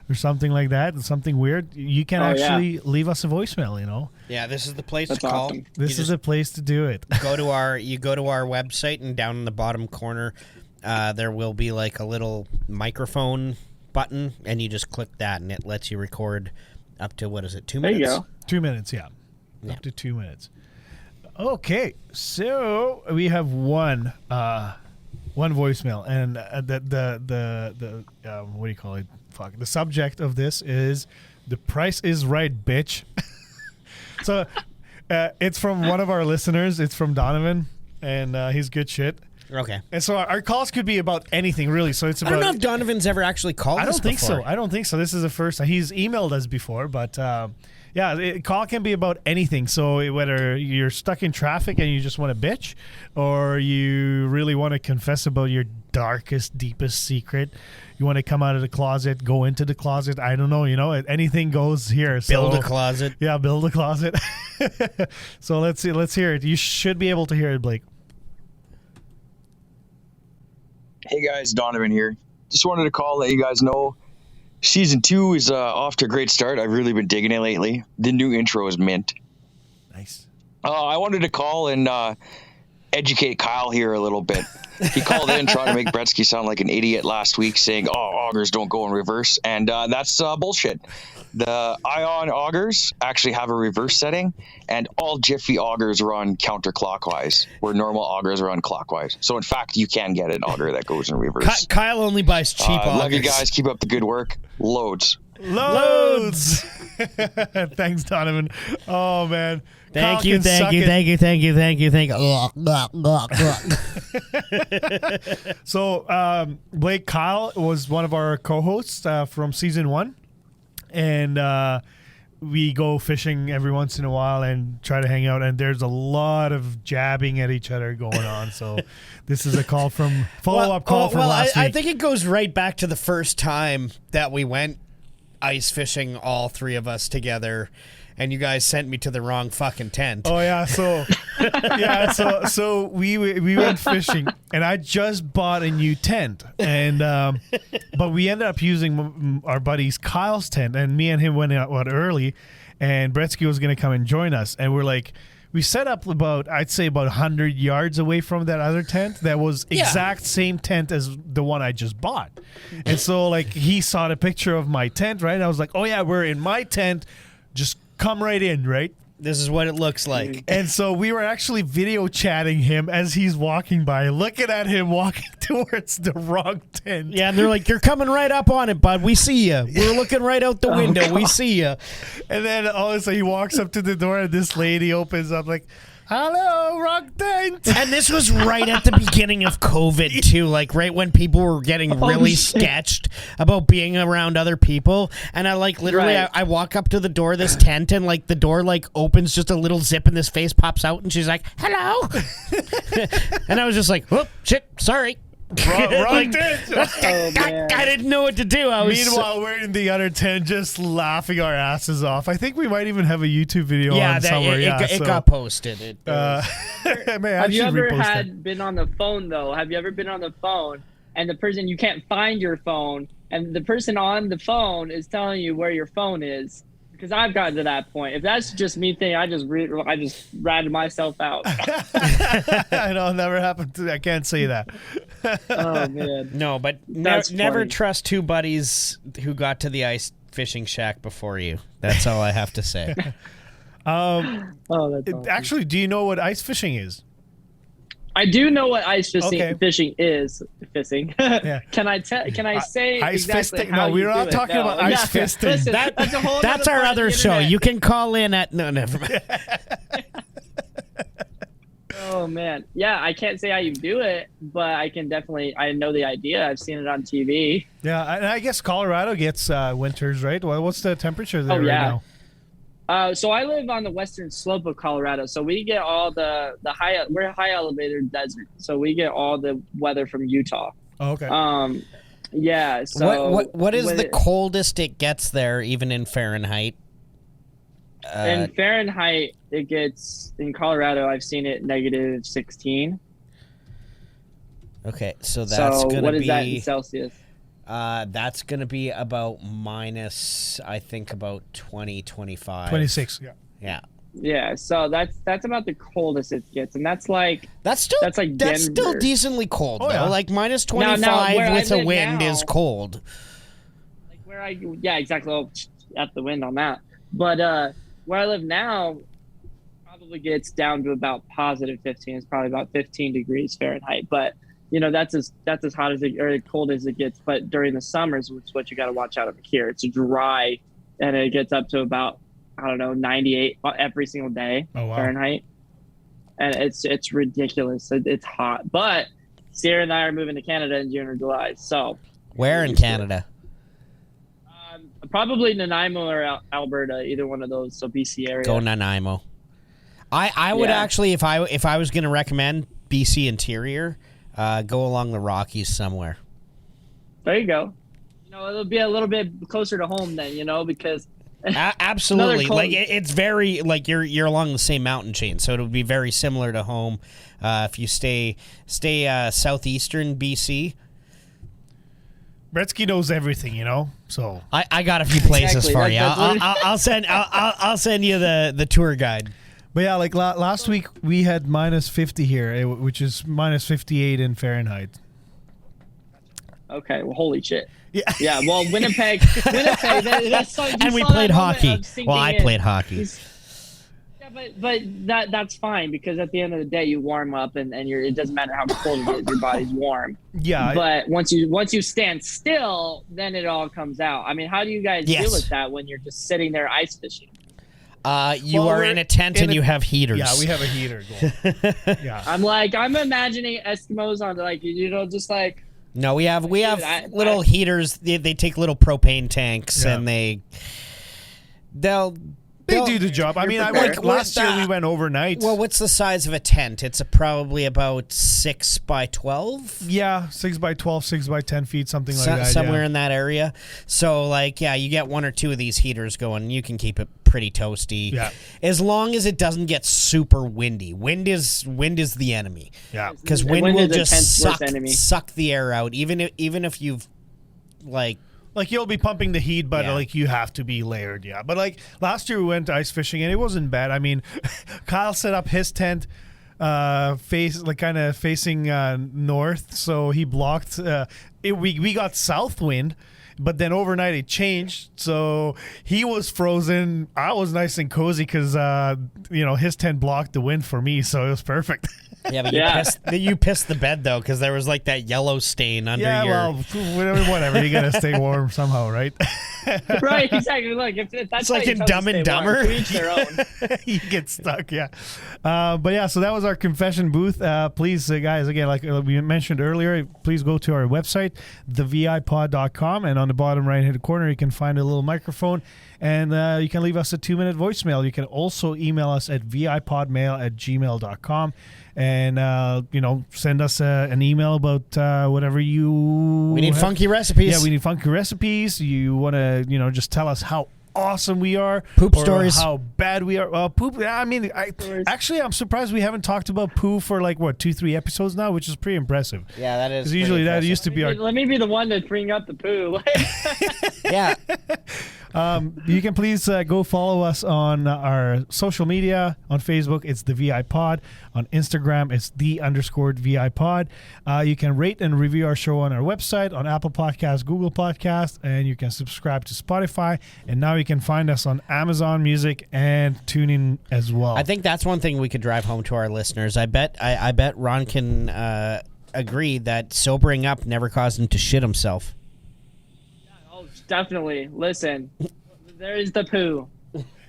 or something like that, something weird, you can actually leave us a voicemail. Yeah, this is the place That's to call. awesome. This is a place to do it. go to our website, and down in the bottom corner, there will be like a little microphone button, and you just click that, and it lets you record up to 2 there minutes? you go. 2 minutes, yeah. Yeah. Up to 2 minutes. Okay, so we have one voicemail, and the what do you call it? Fuck. The subject of this is "The Price is Right, bitch." So it's from one of our listeners. It's from Donovan, and he's good shit. Okay. And so our calls could be about anything, really. So it's about. I don't know if Donovan's ever actually called us before. I don't think so. This is the first time. He's emailed us before, but call can be about anything. So whether you're stuck in traffic and you just want to bitch, or you really want to confess about your darkest, deepest secret, you want to come out of the closet, go into the closet. I don't know. Anything goes here. Build a closet. Yeah, build a closet. So let's hear it. You should be able to hear it, Blake. Hey guys, Donovan here. Just wanted to call, let you guys know season 2 is off to a great start. I've really been digging it lately. The new intro is mint. Nice. I wanted to call and educate Kyle here a little bit. He called in trying to make Bretzky sound like an idiot last week, saying, augers don't go in reverse. And that's bullshit. The ion augers actually have a reverse setting, and all Jiffy augers run counterclockwise, where normal augers run clockwise. So, in fact, you can get an auger that goes in reverse. Kyle only buys cheap augers. Love you guys. Keep up the good work. Loads. Thanks, Donovan. Oh, man. Thank you. So, Blake, Kyle was one of our co-hosts from season 1. And we go fishing every once in a while and try to hang out. And there's a lot of jabbing at each other going on. So this is a call from follow-up call from last week. I think it goes right back to the first time that we went ice fishing, all three of us together. And you guys sent me to the wrong fucking tent. Oh yeah, so we went fishing, and I just bought a new tent, and but we ended up using our buddy's Kyle's tent, and me and him went out early, and Bretzky was gonna come and join us, and we set up about 100 yards away from that other tent that was exact same tent as the one I just bought. And so he saw the picture of my tent, right? I was like, oh yeah, we're in my tent. Just come right in, right? This is what it looks like. And so we were actually video chatting him as he's walking by, looking at him walking towards the wrong tent. Yeah, and they're like, you're coming right up on it, bud. We see you. We're looking right out the window. We see you. And then all of a sudden he walks up to the door, and this lady opens up like, hello, wrong tent. And this was right at the beginning of COVID, too. Right when people were getting really sketched about being around other people. And I literally, right. I walk up to the door of this tent, and the door opens just a little zip, and this face pops out, and she's like, hello. And I was just like, oh, shit, sorry. Wrong tent. I didn't know what to do. Meanwhile, we're in the other tent just laughing our asses off. I think we might even have a YouTube video on somewhere. It got posted. Have you ever been on the phone, though? Have you ever been on the phone and the person, you can't find your phone, and the person on the phone is telling you where your phone is? Because I've gotten to that point. If that's just me thinking, I just ratted myself out. I know, never happened to me. I can't say that. Oh man. No, but never trust two buddies who got to the ice fishing shack before you. That's all I have to say. That's awesome. Actually, do you know what ice fishing is? I do know what ice fishing is. Fishing. Yeah. Can I say ice exactly fisting? how No, we're you not do talking it, about though. ice fisting. Listen, that's our other show. You can call in at never mind. Oh man, yeah. I can't say how you do it, but I can definitely. I know the idea. I've seen it on TV. Yeah, and I guess Colorado gets winters, right? What's the temperature there right now? So I live on the western slope of Colorado, so we get all the high. We're a high elevated desert, so we get all the weather from Utah. Oh, okay. Yeah. So what is the coldest it gets there, even in Fahrenheit? In Fahrenheit, it gets in Colorado. I've seen it -16. Okay, so that's gonna be. What is that in Celsius? That's going to be about minus, I think, about 20, 25. 26, yeah. Yeah. Yeah, so that's about the coldest it gets, and that's like that's Denver. still decently cold though. Yeah. Minus 25 with a wind is cold. Yeah, exactly. I'll at the wind on that. But where I live now probably gets down to about positive 15. It's probably about 15 degrees Fahrenheit, but that's as hot as or cold as it gets. But during the summers, which is what you got to watch out over here, it's dry, and it gets up to about 98 every single day Fahrenheit, and it's ridiculous. It's hot, but Sierra and I are moving to Canada in June or July. So Where in Canada? Probably Nanaimo or Alberta, either one of those. So BC area. Go Nanaimo. I would actually, if I was going to recommend BC interior, go along the Rockies somewhere. There you go. You know, it'll be a little bit closer to home then, you know, because absolutely, like it's very like you're along the same mountain chain, so it'll be very similar to home. If you stay southeastern BC. Bretzky knows everything, you know. So I got a few places for you. I'll send you the tour guide. But yeah, like last week we had -50 here, which is -58 in Fahrenheit. Okay, well, holy shit. Yeah. Yeah. Well, Winnipeg. That's so, and we played hockey. Well, I played hockey. Yeah, but that's fine because at the end of the day, you warm up and it doesn't matter how cold it is, your body's warm. Yeah. But once you stand still, then it all comes out. I mean, how do you guys deal with that when you're just sitting there ice fishing? You are in a tent and you have heaters. Yeah, we have a heater going. Yeah. I'm imagining Eskimos on just like. No, we have little heaters. They take little propane tanks and they do the job. I mean, last year we went overnight. Well, what's the size of a tent? It's probably about 6 by 12. Yeah, 6 by 12, 6 by 10 feet, something like that. Somewhere in that area. So, like, yeah, you get 1 or 2 of these heaters going. You can keep it pretty toasty. Yeah. As long as it doesn't get super windy. Wind is the enemy. Yeah. Because wind will just suck the air out. Even if you've like you'll be pumping the heat, but like you have to be layered, yeah. But like last year we went ice fishing and it wasn't bad. I mean, Kyle set up his tent kind of facing north, so he blocked. We got south wind, but then overnight it changed, so he was frozen. I was nice and cozy because his tent blocked the wind for me, so it was perfect. Yeah, but you pissed the bed though because there was like that yellow stain under your. Yeah, well, whatever. You gotta stay warm somehow, right? Right, exactly. Look, if that's it's like in Dumb and Dumber. Each their own. You get stuck, yeah. But yeah, so that was our confession booth. Please, guys, again, like we mentioned earlier, please go to our website, thevipod.com, and on the bottom right-hand corner, you can find a little microphone, and you can leave us a 2-minute voicemail. You can also email us at vipodmail@gmail.com. And send us an email about whatever you. We need funky recipes. Yeah, we need funky recipes. You want to just tell us how awesome we are. Poop or stories. How bad we are. Poop. I mean, I'm surprised we haven't talked about poo for 2-3 episodes now, which is pretty impressive. Yeah, that is. Because usually that used to be our. Let me be the one to bring up the poo. Yeah. You can please go follow us on our social media. On Facebook, it's the VIPod. On Instagram, it's _VIPod. You can rate and review our show on our website, on Apple Podcasts, Google Podcasts, and you can subscribe to Spotify. And now you can find us on Amazon Music and TuneIn as well. I think that's one thing we could drive home to our listeners. I bet Ron can agree that sobering up never caused him to shit himself. Definitely. Listen, there is the poo.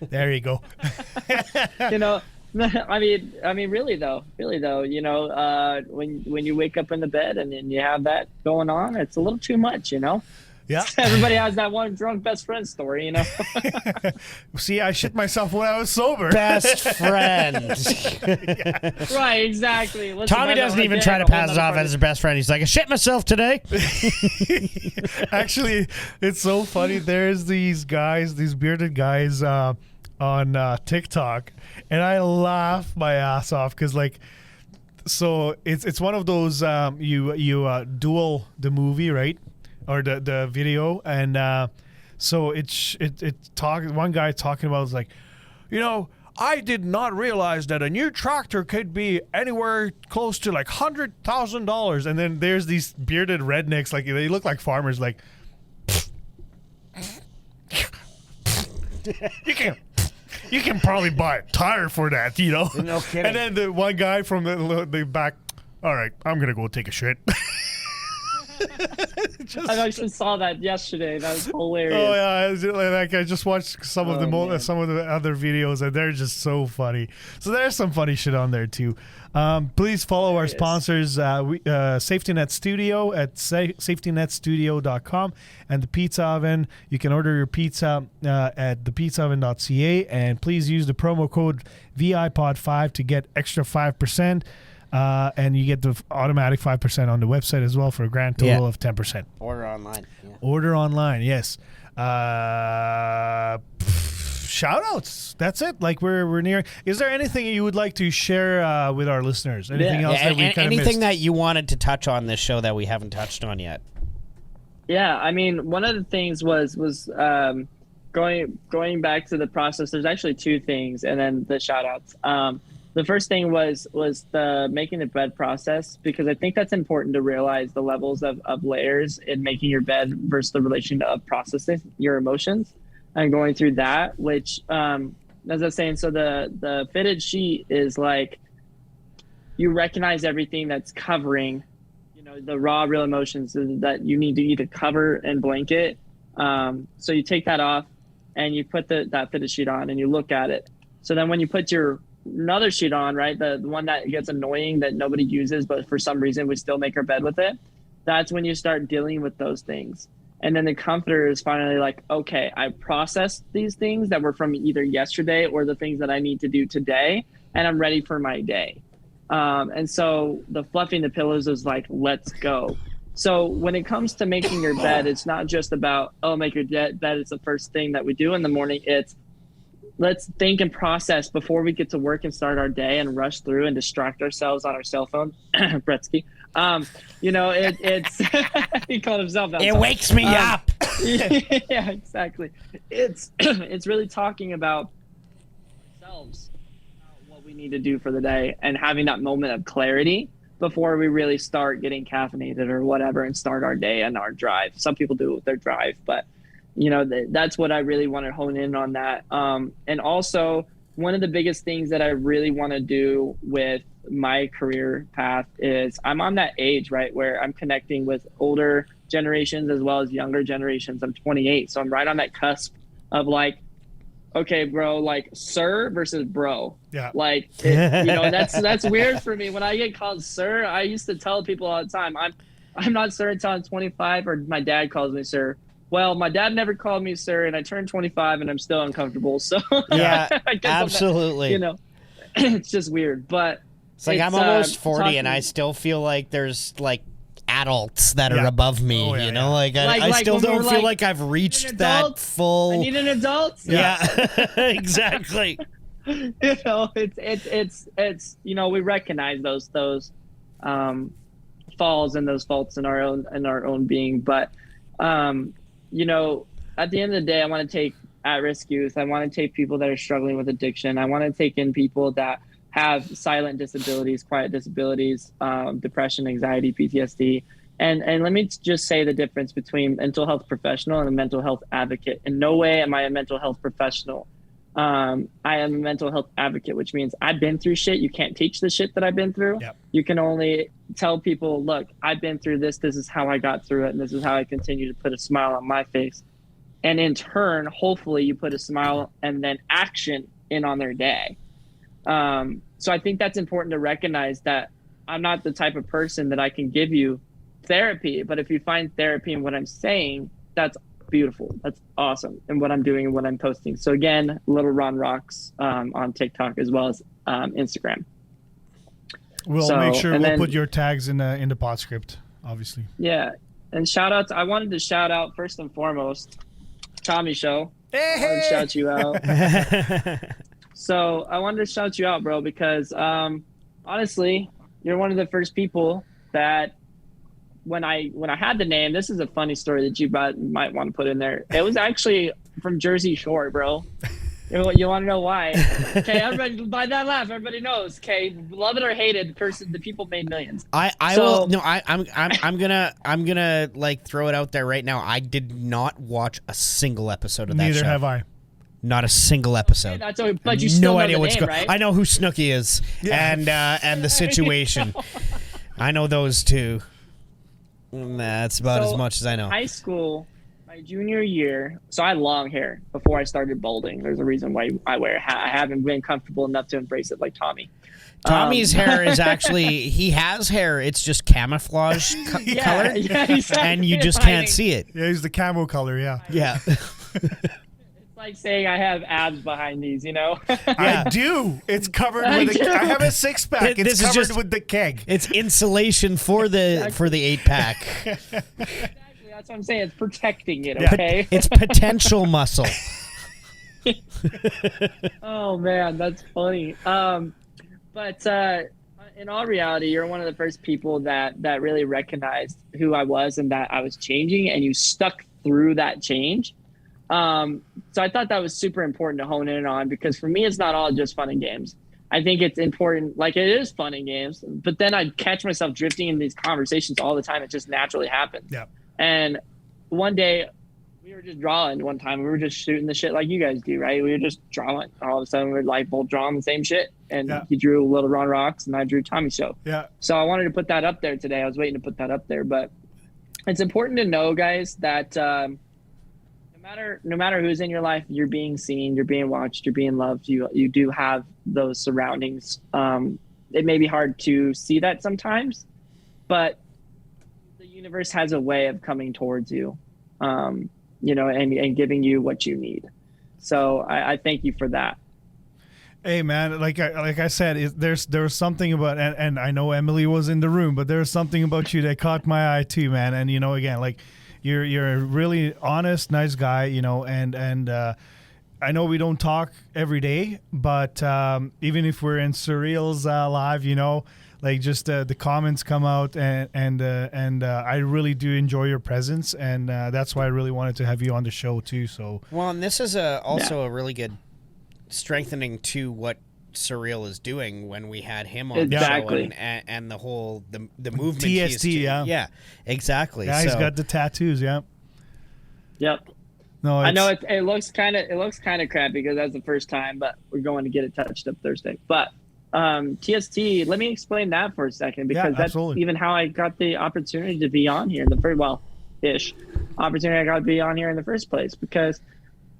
There you go. I mean, really though, when you wake up in the bed and then you have that going on, it's a little too much, Yeah. Everybody has that one drunk best friend story, See, I shit myself when I was sober. Best friend. Yeah. Right, exactly. Listen, Tommy doesn't even try to pass it off as his best friend. He's like, I shit myself today. Actually, it's so funny. There's these bearded guys on TikTok, and I laugh my ass off because so it's one of those you duel the movie, right? Or the video, and so one guy talking about was like, I did not realize that a new tractor could be anywhere close to $100,000, and then there's these bearded rednecks, they look like farmers, you can probably buy a tire for that, No kidding. And then the one guy from the back, all right, I'm gonna go take a shit. I actually saw that yesterday. That was hilarious. Oh yeah, like I just watched some of the other videos, and they're just so funny. So there's some funny shit on there too. Please follow our sponsors, Safety Net Studio at safetynetstudio.com, and the Pizza Oven. You can order your pizza at thepizzaoven.ca, and please use the promo code VIPod5 to get extra 5%. And you get the automatic 5% on the website as well for a grand total of 10%. Order online. Yeah. Order online, yes. Shoutouts. That's it. Like we're near. Is there anything you would like to share with our listeners? Anything else that we kind of missed? Anything that you wanted to touch on this show that we haven't touched on yet? Yeah, I mean, one of the things was going back to the process. There's actually two things, and then the shoutouts. The first thing was the making the bed process, because I think that's important to realize the levels of layers in making your bed versus the relation of processing your emotions and going through that, which, as I was saying, so the fitted sheet is like, you recognize everything that's covering, the raw, real emotions that you need to either cover and blanket. So you take that off and you put that fitted sheet on and you look at it. So then when you put another sheet on, right, the one that gets annoying that nobody uses, but for some reason we still make our bed with it, that's when you start dealing with those things. And then the comforter is finally like, okay, I processed these things that were from either yesterday or the things that I need to do today, and I'm ready for my day. And so the fluffing the pillows is like, let's go. So when it comes to making your bed, it's not just about, make your bed is the first thing that we do in the morning. It's, let's think and process before we get to work and start our day and rush through and distract ourselves on our cell phone. Bretzky. It's he called himself out. It wakes me up. Yeah, exactly. It's really talking about ourselves, what we need to do for the day, and having that moment of clarity before we really start getting caffeinated or whatever and start our day and our drive. Some people do it with their drive, but that's what I really want to hone in on that. And also, one of the biggest things that I really want to do with my career path is I'm on that age, right, where I'm connecting with older generations as well as younger generations. I'm 28, so I'm right on that cusp of like, okay, bro, like sir versus bro. Yeah. Like, that's weird for me. When I get called sir, I used to tell people all the time, I'm not sir until I'm 25, or my dad calls me sir. Well, my dad never called me sir, and I turned 25 and I'm still uncomfortable. So yeah, I guess absolutely. It's just weird, but it's like I'm almost 40 and I still feel like there's like adults that are above me, I still don't feel like I've reached that full. I need an adult. Yeah, exactly. It's we recognize those falls and those faults in our own being, but at the end of the day, I want to take at-risk youth. I want to take people that are struggling with addiction. I want to take in people that have silent disabilities, quiet disabilities, depression, anxiety, PTSD. And let me just say the difference between mental health professional and a mental health advocate. In no way am I a mental health professional. I am a mental health advocate, which means I've been through shit. You can't teach the shit that I've been through. Yep. You can only tell people, look, I've been through this. This is how I got through it. And this is how I continue to put a smile on my face. And in turn, hopefully you put a smile and then action in on their day. So I think that's important to recognize that I'm not the type of person that I can give you therapy, but if you find therapy in what I'm saying, that's beautiful. That's awesome. And what I'm doing and what I'm posting. So again, Little Ron Rocks on TikTok as well as Instagram. We'll make sure we'll put your tags in the pod script, obviously. Yeah. And shout outs. I wanted to shout out first and foremost, Tommy Show. I wanted to shout you out. So I wanted to shout you out, bro, because honestly, you're one of the first people that when I had the name, this is a funny story that you might want to put in there. It was actually from Jersey Shore, bro. You want to know why? Okay, everybody, by that laugh, everybody knows. Okay, love it or hate it, the people made millions. I'm gonna like throw it out there right now. I did not watch a single episode of that show. Neither have I. Not a single episode. That's okay, but you still know the name, right? I know who Snooki is, and the situation. I know those two. That's about as much as I know. High school, my junior year, so I had long hair before I started balding. There's a reason why I wear it. I haven't been comfortable enough to embrace it like Tommy. Tommy's hair is actually, he has hair. It's just camouflage color. Yeah, exactly. And you just can't see it. Yeah, he's the camo color, yeah. Yeah. It's like saying I have abs behind these, you know? I do. It's covered with I have a six-pack. It's covered with the keg. It's insulation for the 8-pack. Exactly. That's what I'm saying. It's protecting it, okay? It's potential muscle. Oh, man, that's funny. But in all reality, you're one of the first people that really recognized who I was and that I was changing, and you stuck through that change. So I thought that was super important to hone in on, because for me, it's not all just fun and games. I think it's important, like it is fun and games, but then I'd catch myself drifting in these conversations all the time. It just naturally happens. Yeah. And one day, we were just drawing one time. We were just shooting the shit like you guys do, right? We were just drawing. All of a sudden, we were like both drawing the same shit. And he drew Little Ron Rocks, and I drew Tommy Show. Yeah. So I wanted to put that up there today. I was waiting to put that up there. But it's important to know, guys, that no matter who's in your life, you're being seen, you're being watched, you're being loved. You do have those surroundings. It may be hard to see that sometimes, but the universe has a way of coming towards you. And giving you what you need. So I thank you for that. Hey man, like I said, there was something about, and I know Emily was in the room, but there was something about you that caught my eye too, man. And again, like you're a really honest, nice guy, and I know we don't talk every day, but even if we're in Surreal's live, like just the comments come out, and I really do enjoy your presence, and that's why I really wanted to have you on the show too. So well, and this is also a really good strengthening to what Surreal is doing when we had him on the show, and the whole the movement. TST, yeah, exactly. Yeah, he's got the tattoos. Yeah. Yep. No, I know it looks kind of crappy because that's the first time, but we're going to get it touched up Thursday. But TST, let me explain that for a second, because that's even how I got the opportunity to be on here in the first, opportunity I got to be on here in the first place. Because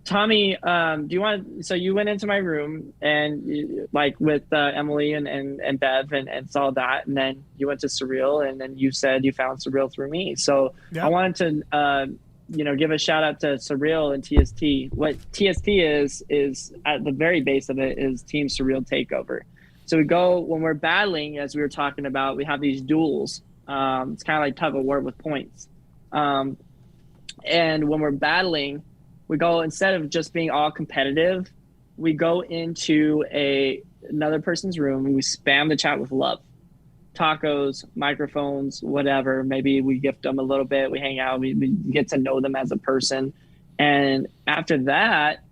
Tommy, so you went into my room and with Emily and Bev and saw that, and then you went to Surreal, and then you said you found Surreal through me. So I wanted to give a shout out to Surreal and TST. What TST is at the very base of it is Team Surreal Takeover. So we go, when we're battling, as we were talking about, we have these duels. It's kind of like tug of war with points. And when we're battling, we go, instead of just being all competitive, we go into another person's room and we spam the chat with love. Tacos, microphones, whatever. Maybe we gift them a little bit. We hang out. We get to know them as a person. And after that,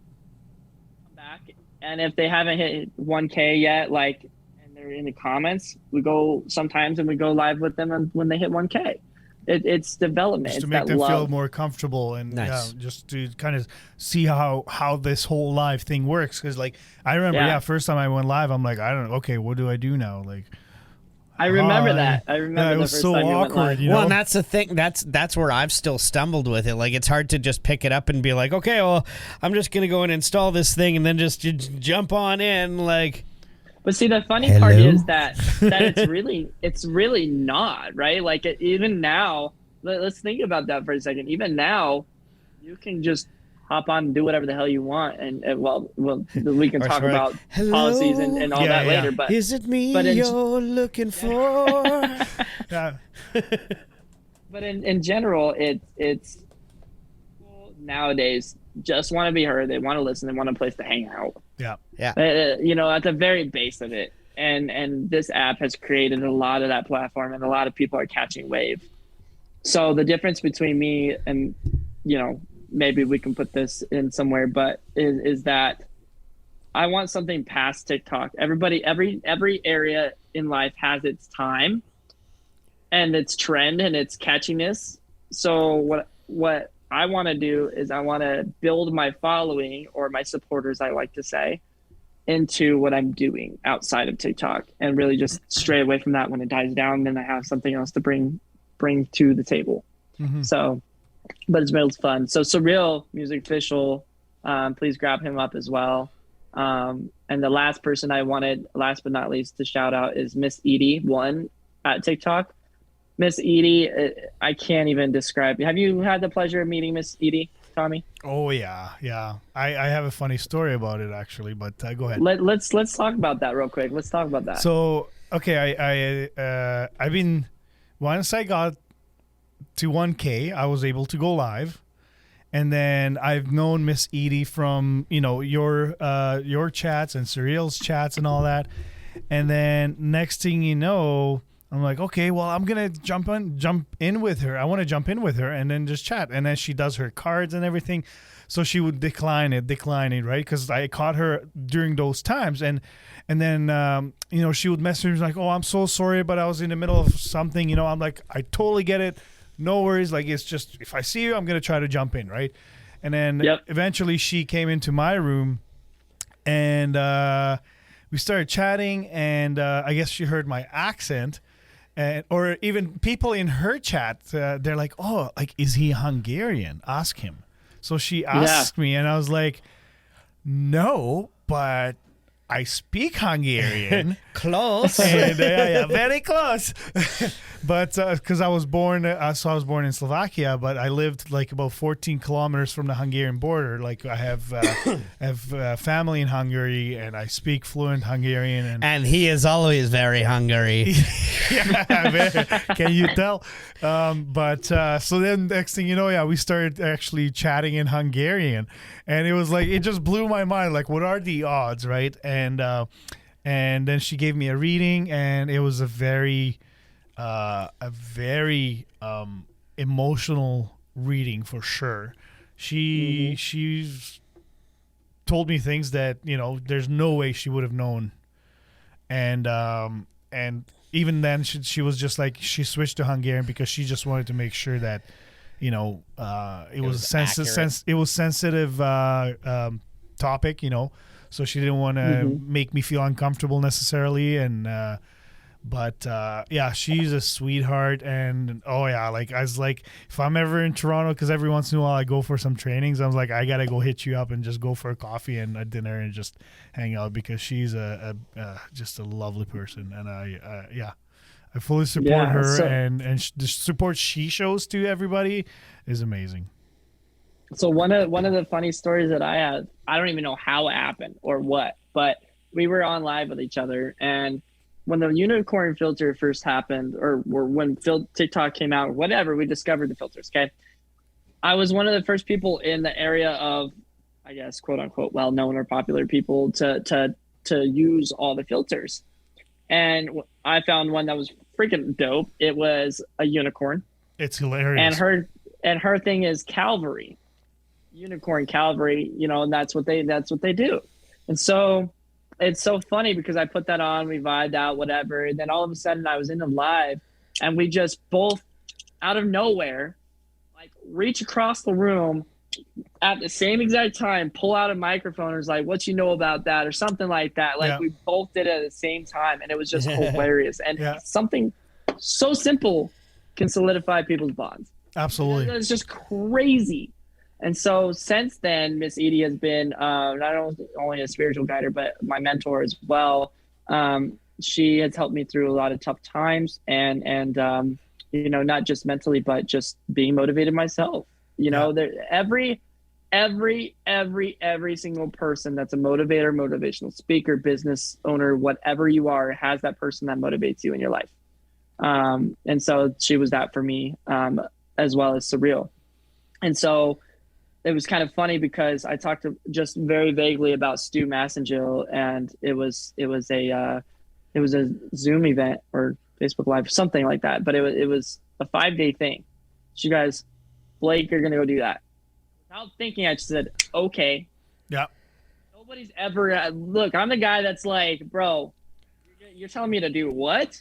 come back. And if they haven't hit 1K yet, and they're in the comments, we go sometimes and we go live with them when they hit 1K. It's development. Just to make them feel more comfortable, and just to kind of see how this whole live thing works. Because I remember, first time I went live, I'm like, I don't know. Okay, what do I do now? I remember that. I remember it was the first so time awkward. Well, and that's the thing. That's where I've still stumbled with it. It's hard to just pick it up and be like, okay, well, I'm just gonna go and install this thing and then just jump on in. But see, the funny part is that it's really not, right? Even now, let's think about that for a second. Even now, you can just hop on and do whatever the hell you want, and we can talk about policies and all that later. But is it me you're looking for? Yeah. But in general, it's people nowadays just want to be heard. They want to listen. They want a place to hang out. Yeah. At the very base of it, and this app has created a lot of that platform, and a lot of people are catching wave. So the difference between me and maybe we can put this in somewhere, but is that I want something past TikTok. Everybody, every area in life has its time and its trend and its catchiness. So what I want to do is I want to build my following, or my supporters, I like to say, into what I'm doing outside of TikTok, and really just stray away from that when it dies down. Then I have something else to bring bring to the table. So, but it's fun. So Surreal Music Official, please grab him up as well. And the last person I wanted, last but not least, to shout out is Miss Edie1 at TikTok. Miss Edie, I can't even describe. Have you had the pleasure of meeting Miss Edie, Tommy? Oh yeah. I have a funny story about it actually, but go ahead. Let's talk about that real quick. Let's talk about that. So okay, I've been, once I got to 1K, I was able to go live. And then I've known Miss Edie from, your chats and Surreal's chats and all that. And then next thing you know, I'm like, okay, well, I'm gonna jump in with her. I want to jump in with her and then just chat. And then she does her cards and everything, so she would decline it, right? Because I caught her during those times, and then she would message me like, oh, I'm so sorry, but I was in the middle of something. I'm like, I totally get it. No worries. Like, it's just, if I see you, I'm going to try to jump in. Right. And then eventually she came into my room and we started chatting, and I guess she heard my accent, or even people in her chat. They're like, oh, like, is he Hungarian? Ask him. So she asked me, and I was like, no, but I speak Hungarian. Close. And, very close. But because I was born in Slovakia, but I lived like about 14 kilometers from the Hungarian border. Like, I have family in Hungary, and I speak fluent Hungarian. And he is always very hungry. Can you tell? So then next thing you know, we started actually chatting in Hungarian, and it was like, it just blew my mind. Like, what are the odds, right? And then she gave me a reading, and it was a very emotional reading for sure. She's told me things that there's no way she would have known, and even then she was just like, she switched to Hungarian because she just wanted to make sure that it was sensitive topic, so she didn't want to make me feel uncomfortable necessarily. And but she's a sweetheart. And like, I was like, if I'm ever in Toronto, because every once in a while I go for some trainings, I was like, I gotta go hit you up and just go for a coffee and a dinner and just hang out, because she's just a lovely person. And I fully support her, and the support she shows to everybody is amazing. So one of the funny stories that I had, I don't even know how it happened or what, but we were on live with each other, and when the unicorn filter first happened, or when TikTok came out, or whatever, we discovered the filters. Okay, I was one of the first people in the area of, I guess, quote unquote, well-known or popular people to use all the filters, and I found one that was freaking dope. It was a unicorn. It's hilarious. And her thing is Calvary. Unicorn Calvary, and that's what they do. And so it's so funny because I put that on, we vibed out, whatever, and then all of a sudden I was in the live, and we just both out of nowhere like reach across the room at the same exact time, pull out a microphone, and was like, what you know about that, or something like that. Like, we both did it at the same time, and it was just hilarious. And something so simple can solidify people's bonds. Absolutely. It's just crazy. And so since then, Miss Edie has been not only a spiritual guider, but my mentor as well. She has helped me through a lot of tough times, and not just mentally, but just being motivated myself. Every single person that's a motivator, motivational speaker, business owner, whatever you are, has that person that motivates you in your life. And so she was that for me, as well as Surreal. And so it was kind of funny because I talked just very vaguely about Stu Massengill, and it was a Zoom event or Facebook Live, something like that. But it was a 5-day thing. So you guys, Blake, you're gonna go do that. Without thinking, I just said, okay. Yeah. Nobody's ever look. I'm the guy that's like, bro, you're telling me to do what?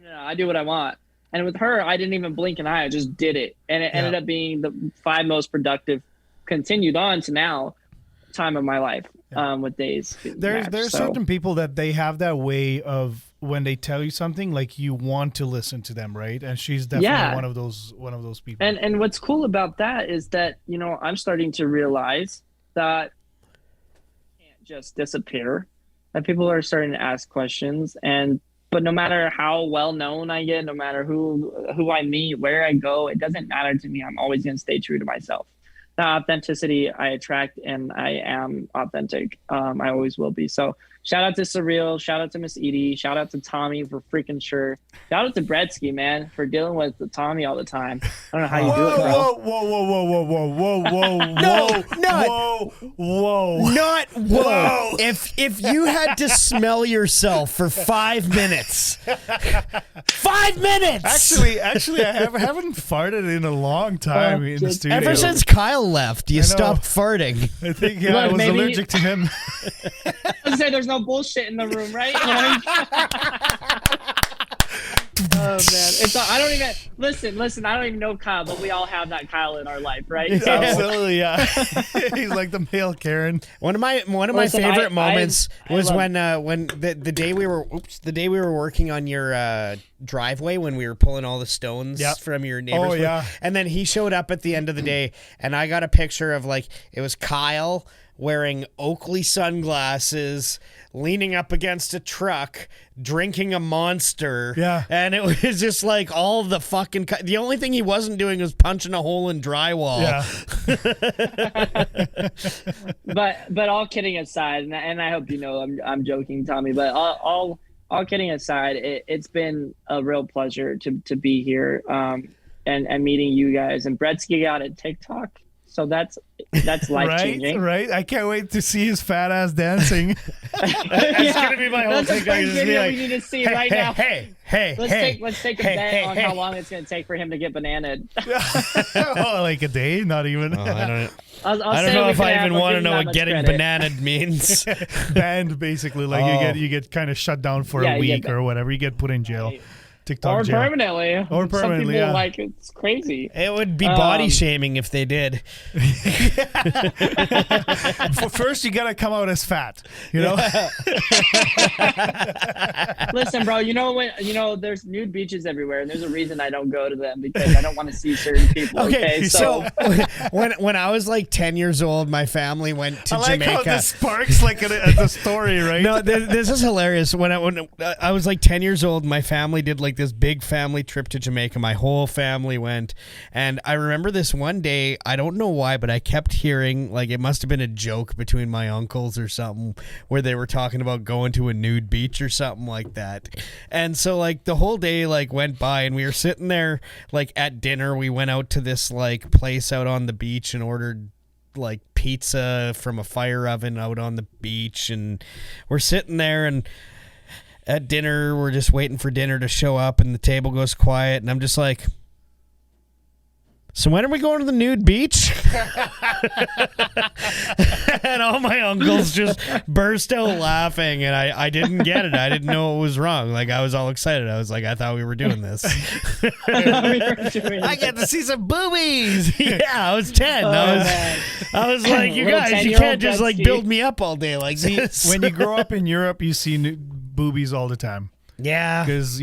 No, I do what I want. And with her, I didn't even blink an eye. I just did it. And it ended up being the 5 most productive, continued on to now, time of my life with days. There's certain people that they have that way of when they tell you something, like you want to listen to them, right? And she's definitely one of those people. And what's cool about that is that, you know, I'm starting to realize that you can't just disappear, that people are starting to ask questions. But no matter how well known I get, no matter who I meet, where I go, it doesn't matter to me. I'm always going to stay true to myself. The authenticity I attract, and I am authentic. I always will be. So shout out to Surreal. Shout out to Miss Edie. Shout out to Tommy for freaking sure. Shout out to Bretzky, man, for dealing with Tommy all the time. I don't know how you do it, bro. Not whoa. If you had to smell yourself for 5 minutes. 5 minutes! Actually, I haven't farted in a long time in the studio. Ever since Kyle left, you stopped farting. I think I was allergic to him. I was say there's no bullshit in the room, right? Oh man, I don't even listen. I don't even know Kyle, but we all have that Kyle in our life, right? So, absolutely, yeah. He's like the male Karen. One of my favorite moments was when the day we were working on your driveway when we were pulling all the stones from your neighbor's. Oh yeah. And then he showed up at the end of the day, and I got a picture of it was Kyle wearing Oakley sunglasses, leaning up against a truck, drinking a Monster. Yeah. And it was just like all the fucking... The only thing he wasn't doing was punching a hole in drywall. Yeah. But all kidding aside, and I hope you know I'm joking, Tommy, but all kidding aside, it's been a real pleasure to be here and meeting you guys. And Bretzky got a TikTok. So that's life-changing. Right. I can't wait to see his fat ass dancing. That's gonna be my whole TikTok. That's a video we need to see right now. Let's take a bet on how long it's gonna take for him to get bananaed. Like a day? Not even. I don't know if I even want to know what getting bananaed means. Banned, basically. Like you get kind of shut down for a week or whatever. You get put in jail. TikTok or jail. Permanently. Or permanently, Some people it's crazy. It would be body shaming if they did. First, you gotta come out as fat. You know. Listen, bro. There's nude beaches everywhere, and there's a reason I don't go to them because I don't want to see certain people. Okay, so when I was like 10 years old, my family went to Jamaica. How this sparks like at the story, right? No, this is hilarious. When I was like 10 years old, my family did like this big family trip to Jamaica. My whole family went, and I remember this one day, I don't know why, but I kept hearing, like, it must have been a joke between my uncles or something where they were talking about going to a nude beach or something like that. And so like the whole day like went by, and we were sitting there like at dinner. We went out to this like place out on the beach and ordered like pizza from a fire oven out on the beach, and we're sitting there, and at dinner, we're just waiting for dinner to show up, and the table goes quiet, and I'm just like, so when are we going to the nude beach? And all my uncles just burst out laughing, and I didn't get it. I didn't know it was wrong. Like, I was all excited. I was like, I thought we were doing this. I get to see some boobies. Yeah, I was 10. I was like, you guys, you can't just like build me up all day like this. When you grow up in Europe, you see boobies all the time. Yeah. Because,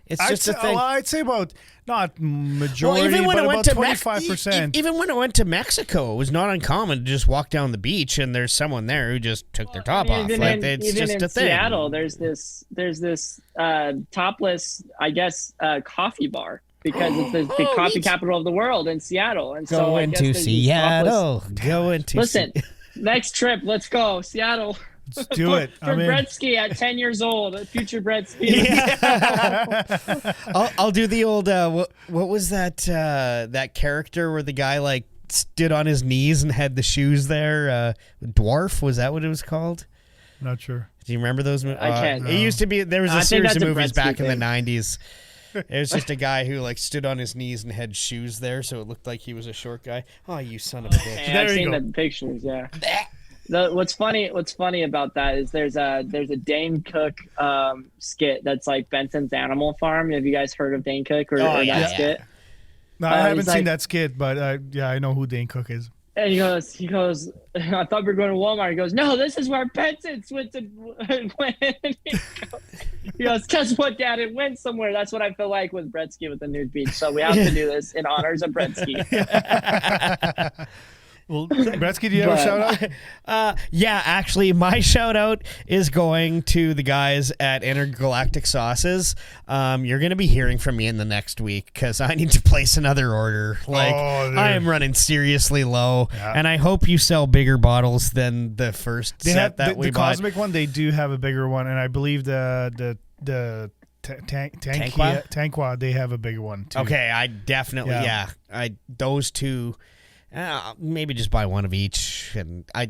it's just a thing. Well, I'd say about, not majority, even when but I about 25%. Even when I went to Mexico, it was not uncommon to just walk down the beach and there's someone there who just took their top off. Like, it's just a thing. Seattle, there's this topless, I guess, coffee bar. Because it's the coffee capital of the world in Seattle. And so going to Seattle. Going to Listen, next trip, let's go. Seattle. Let's do it. For Bretzky at 10 years old, future Bretzky. Yeah. I'll do the old, what was that character where the guy like stood on his knees and had the shoes there? Dwarf, was that what it was called? Not sure. Do you remember those movies? I can't. It used to be, there was a series of movies back in the 90s. It was just a guy who like stood on his knees and had shoes there, so it looked like he was a short guy. Oh, you son of a bitch. I've seen the pictures, yeah. What's funny about that is there's a Dane Cook skit that's like Benson's Animal Farm. Have you guys heard of Dane Cook or that skit? No, I haven't seen that skit, but I know who Dane Cook is. And he goes, I thought we were going to Walmart. He goes, no, this is where Benson's went to. He goes, guess what, Dad? It went somewhere. That's what I feel like with Bretzky with the nude beach. So we have to do this in honors of Bretzky. Well, Bretzky, do you have a shout out? Yeah, actually, my shout out is going to the guys at Intergalactic Sauces. You're going to be hearing from me in the next week because I need to place another order. I am running seriously low, and I hope you sell bigger bottles than the first set that we the bought. Cosmic one, they do have a bigger one, and I believe the Tanqua, they have a bigger one too. Okay, I definitely those two. Maybe just buy one of each, and I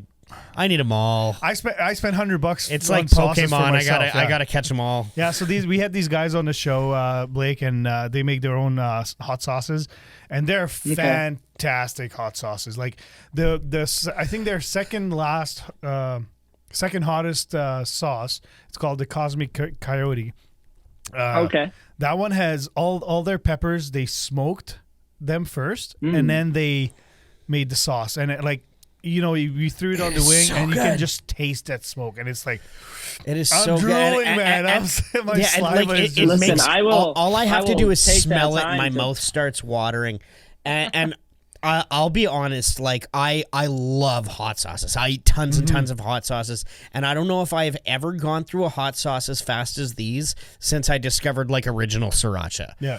need them all. I spent $100. It's on like sauces Pokemon. for myself, I gotta catch them all. Yeah, so we had these guys on the show, Blake, and they make their own hot sauces, and they're fantastic hot sauces. Like I think their second hottest sauce. It's called the Cosmic Coyote. That one has all their peppers. They smoked them first, and then they made the sauce, and you threw it on the wing, and you can just taste that smoke, and it's like it is I'm so drooling, good. man. My saliva is just listen, makes, all I have to do is take smell it, that and my time mouth starts watering, and I'll be honest, like I love hot sauces. I eat tons and tons of hot sauces, and I don't know if I have ever gone through a hot sauce as fast as these since I discovered like original sriracha. Yeah.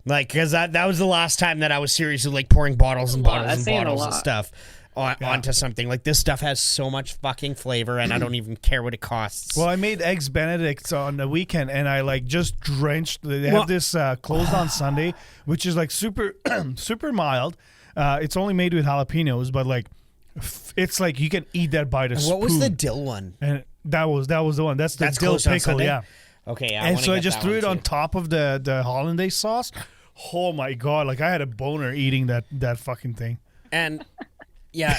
Like, because that was the last time that I was seriously like pouring bottles and bottles and bottles of stuff onto something. Like, this stuff has so much fucking flavor, and I don't even care what it costs. Well, I made eggs Benedict on the weekend, and I like just drenched. They have this closed on Sunday, which is like super super mild. It's only made with jalapenos, but like it's like you can eat that by the spoon. What was the dill one? And that was the one. That's the dill closed on pickle, Sunday? yeah. Okay, yeah. And so I just threw it on top of the hollandaise sauce. Oh my god! Like I had a boner eating that fucking thing. And yeah,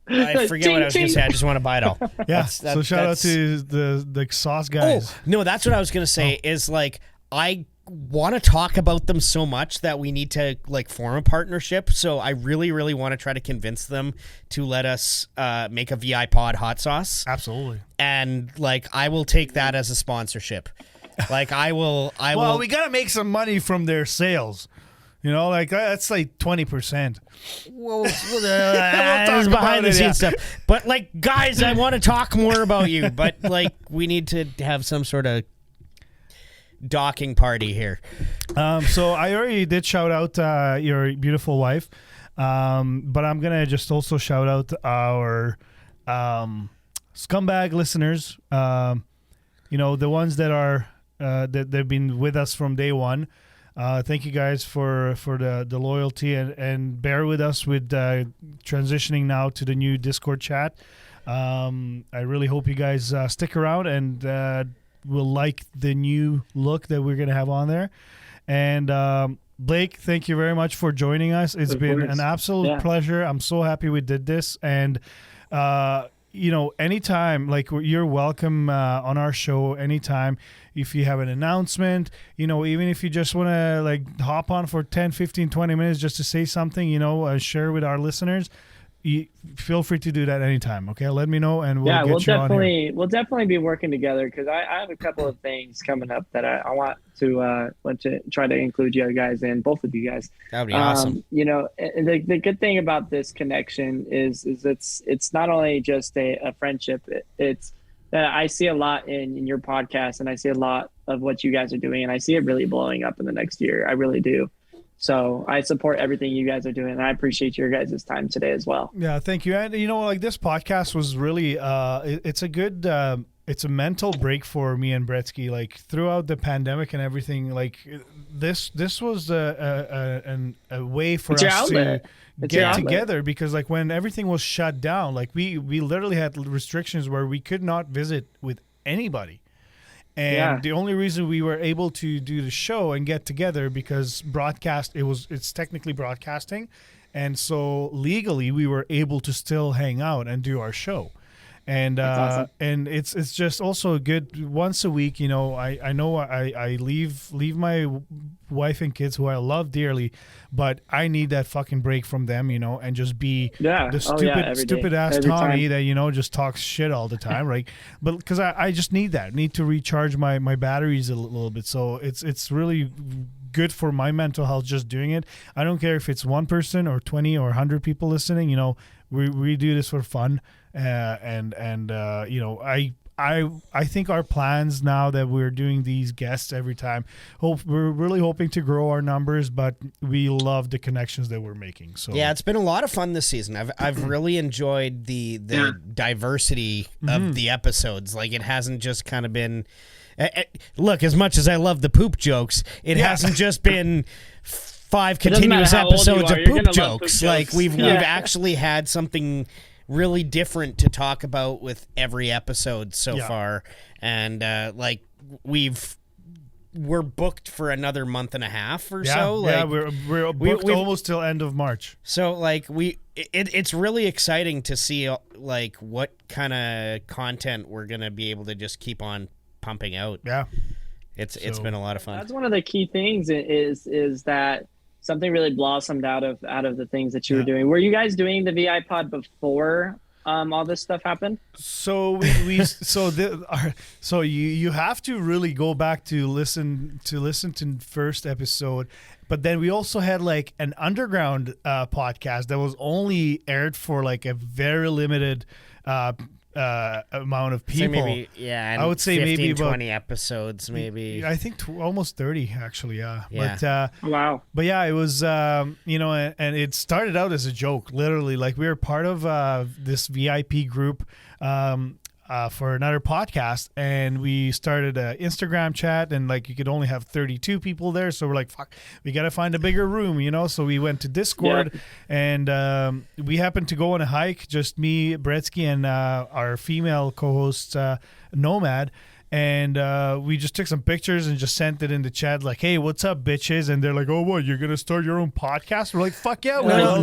I forget what I was gonna say. I just want to buy it all. Yeah. So shout out to the sauce guys. Oh no, that's what I was gonna say. Is like I want to talk about them so much that we need to like form a partnership. So I really, really want to try to convince them to let us make a VIPod hot sauce. Absolutely. And like I will take that as a sponsorship. Like I will. Well, we gotta make some money from their sales. You know, like that's like 20%. Well, that's behind the scenes stuff. But like, guys, I want to talk more about you. But like, we need to have some sort of docking party here. So I already did shout out your beautiful wife, but I'm gonna just also shout out our scumbag listeners. You know, the ones that are that they've been with us from day one. Thank you guys for the loyalty and bear with us with transitioning now to the new Discord chat. I really hope you guys stick around and will like the new look that we're going to have on there. And Blake, thank you very much for joining us. It's been an absolute pleasure. I'm so happy we did this. And you know, anytime, like, you're welcome on our show anytime. If you have an announcement, you know, even if you just want to like hop on for 10, 15, 20 minutes just to say something, you know, share with our listeners, feel free to do that anytime. Okay, let me know and we'll get you on here. We'll definitely be working together because I have a couple of things coming up that I want to try to include you guys in, both of you guys. That would be awesome. You know, the good thing about this connection is it's not only just a friendship. It's I see a lot in your podcast, and I see a lot of what you guys are doing, and I see it really blowing up in the next year. I really do. So I support everything you guys are doing, and I appreciate your guys' time today as well. Yeah, thank you. And, you know, like, this podcast was really, it's a good, it's a mental break for me and Bretzky. Like, throughout the pandemic and everything, like, this was a way for us to get together, because, like, when everything was shut down, like, we literally had restrictions where we could not visit with anybody. And the only reason we were able to do the show and get together because it's technically broadcasting, and so legally we were able to still hang out and do our show. And awesome. and it's just also a good once a week. You know, I know I leave my wife and kids who I love dearly, but I need that fucking break from them, you know, and just be the stupid ass every Tommy time. that, you know, just talks shit all the time, right? But because I just need to recharge my batteries a little bit. So it's really good for my mental health just doing it. I don't care if it's one person or 20 or 100 people listening, you know, we do this for fun. And you know, I think our plans now that we're doing these guests every time, we're really hoping to grow our numbers, but we love the connections that we're making. So yeah, it's been a lot of fun this season. I've really enjoyed the diversity of the episodes. Like, it hasn't just kind of been look, as much as I love the poop jokes, it hasn't just been 5 continuous episodes of poop jokes. Like, we've actually had something really different to talk about with every episode so far, and like we're booked for another month and a half or so. Like, we're booked almost till end of March. So like it's really exciting to see like what kind of content we're gonna be able to just keep on pumping out. Yeah, it's been a lot of fun. That's one of the key things is that something really blossomed out of the things that you were doing. Were you guys doing the VIPod before all this stuff happened? So so you have to really go back to listen to first episode, but then we also had like an underground podcast that was only aired for like a very limited amount of people. So maybe, yeah, I would say 15, maybe about 20 episodes, maybe. I think almost 30 actually. Yeah. Yeah. But wow. But yeah, it was you know, and it started out as a joke, literally. Like, we were part of this VIP group for another podcast, and we started an Instagram chat, and like you could only have 32 people there, so we're like, fuck, we gotta find a bigger room, you know. So we went to Discord, and we happened to go on a hike, just me, Bretzky, and our female co-host Nomad. And we just took some pictures and just sent it in the chat, like, "Hey, what's up, bitches?" And they're like, "Oh, what? You're gonna start your own podcast?" We're like, "Fuck yeah!" No.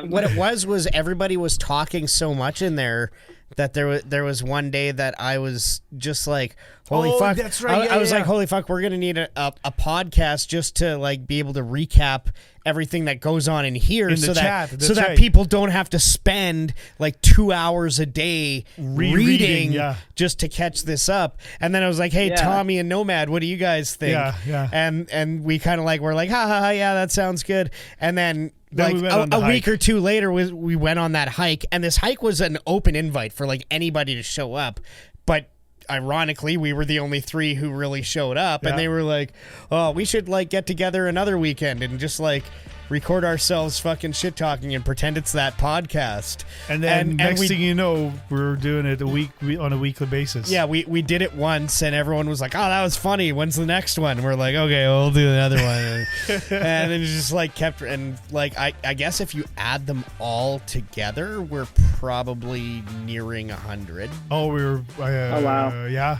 What it was everybody was talking so much in there that there was one day that I was just like, holy fuck. That's right. I was like, holy fuck, we're gonna need a podcast just to like be able to recap everything that goes on in here, in so the that chat. so that people don't have to spend like 2 hours a day reading just to catch this up. And then I was like, hey, Tommy and Nomad, what do you guys think? Yeah. And we kind of like were like, ha ha ha, yeah, that sounds good. And then like we went on a week or two later, we went on that hike, and this hike was an open invite for like anybody to show up, but ironically, we were the only 3 who really showed up, and they were like, oh, we should like get together another weekend and just like record ourselves fucking shit talking and pretend it's that podcast. And then next thing you know, we're doing it on a weekly basis. Yeah, we did it once, and everyone was like, oh, that was funny. When's the next one? And we're like, okay, we'll do another one. And it just like kept, and like I guess if you add them all together, we're probably nearing 100. Oh, we're oh wow. Yeah,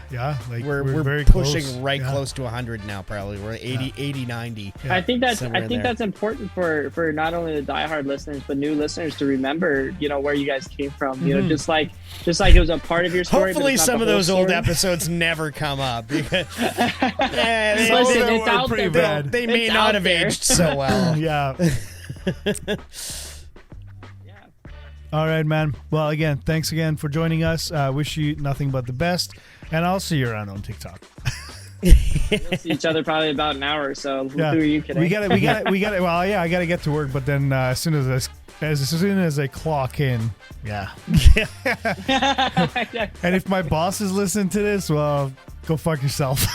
like we're very pushing close. close to 100 now. Probably we're 80 90. Yeah. I think that's important for not only the diehard listeners but new listeners to remember, you know, where you guys came from. You know, just like it was a part of your story. Hopefully, but it's not some the of whole those old story. episodes never come up because Listen, it's out pretty there. bad. they may It's not out have there. aged so well. Yeah. All right, man. Well, again, thanks again for joining us. Wish you nothing but the best, and I'll see you around on TikTok. We'll see each other probably about an hour or so. Yeah. Who are you kidding? We got it. Well, yeah, I gotta get to work, but then as soon as I clock in, yeah. And if my bosses listen to this, well, go fuck yourself.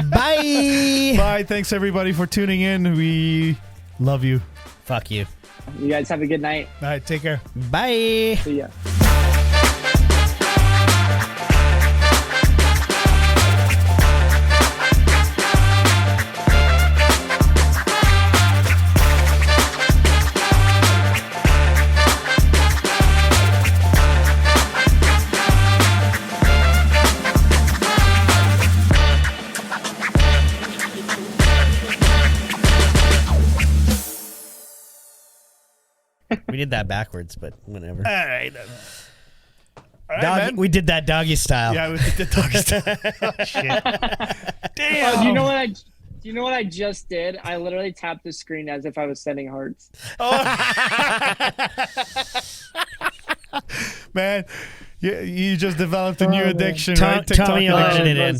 Bye. Bye. Thanks everybody for tuning in. We love you. Fuck you. You guys have a good night. All right, take care. Bye. See ya. We didn't did that backwards, but whatever. All right. All right, man. We did that doggy style. Yeah, we did the doggy style. Oh, shit. Damn. Oh, do you know what I just did? I literally tapped the screen as if I was sending hearts. Man, you just developed a new addiction, right? Tommy let it in.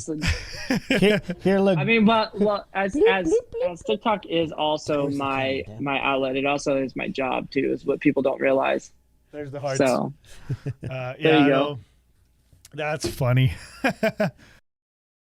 Here, look. I mean, well, as TikTok is also my outlet, it also is my job too. Is what people don't realize. There's the hearts. So there you go. That's funny.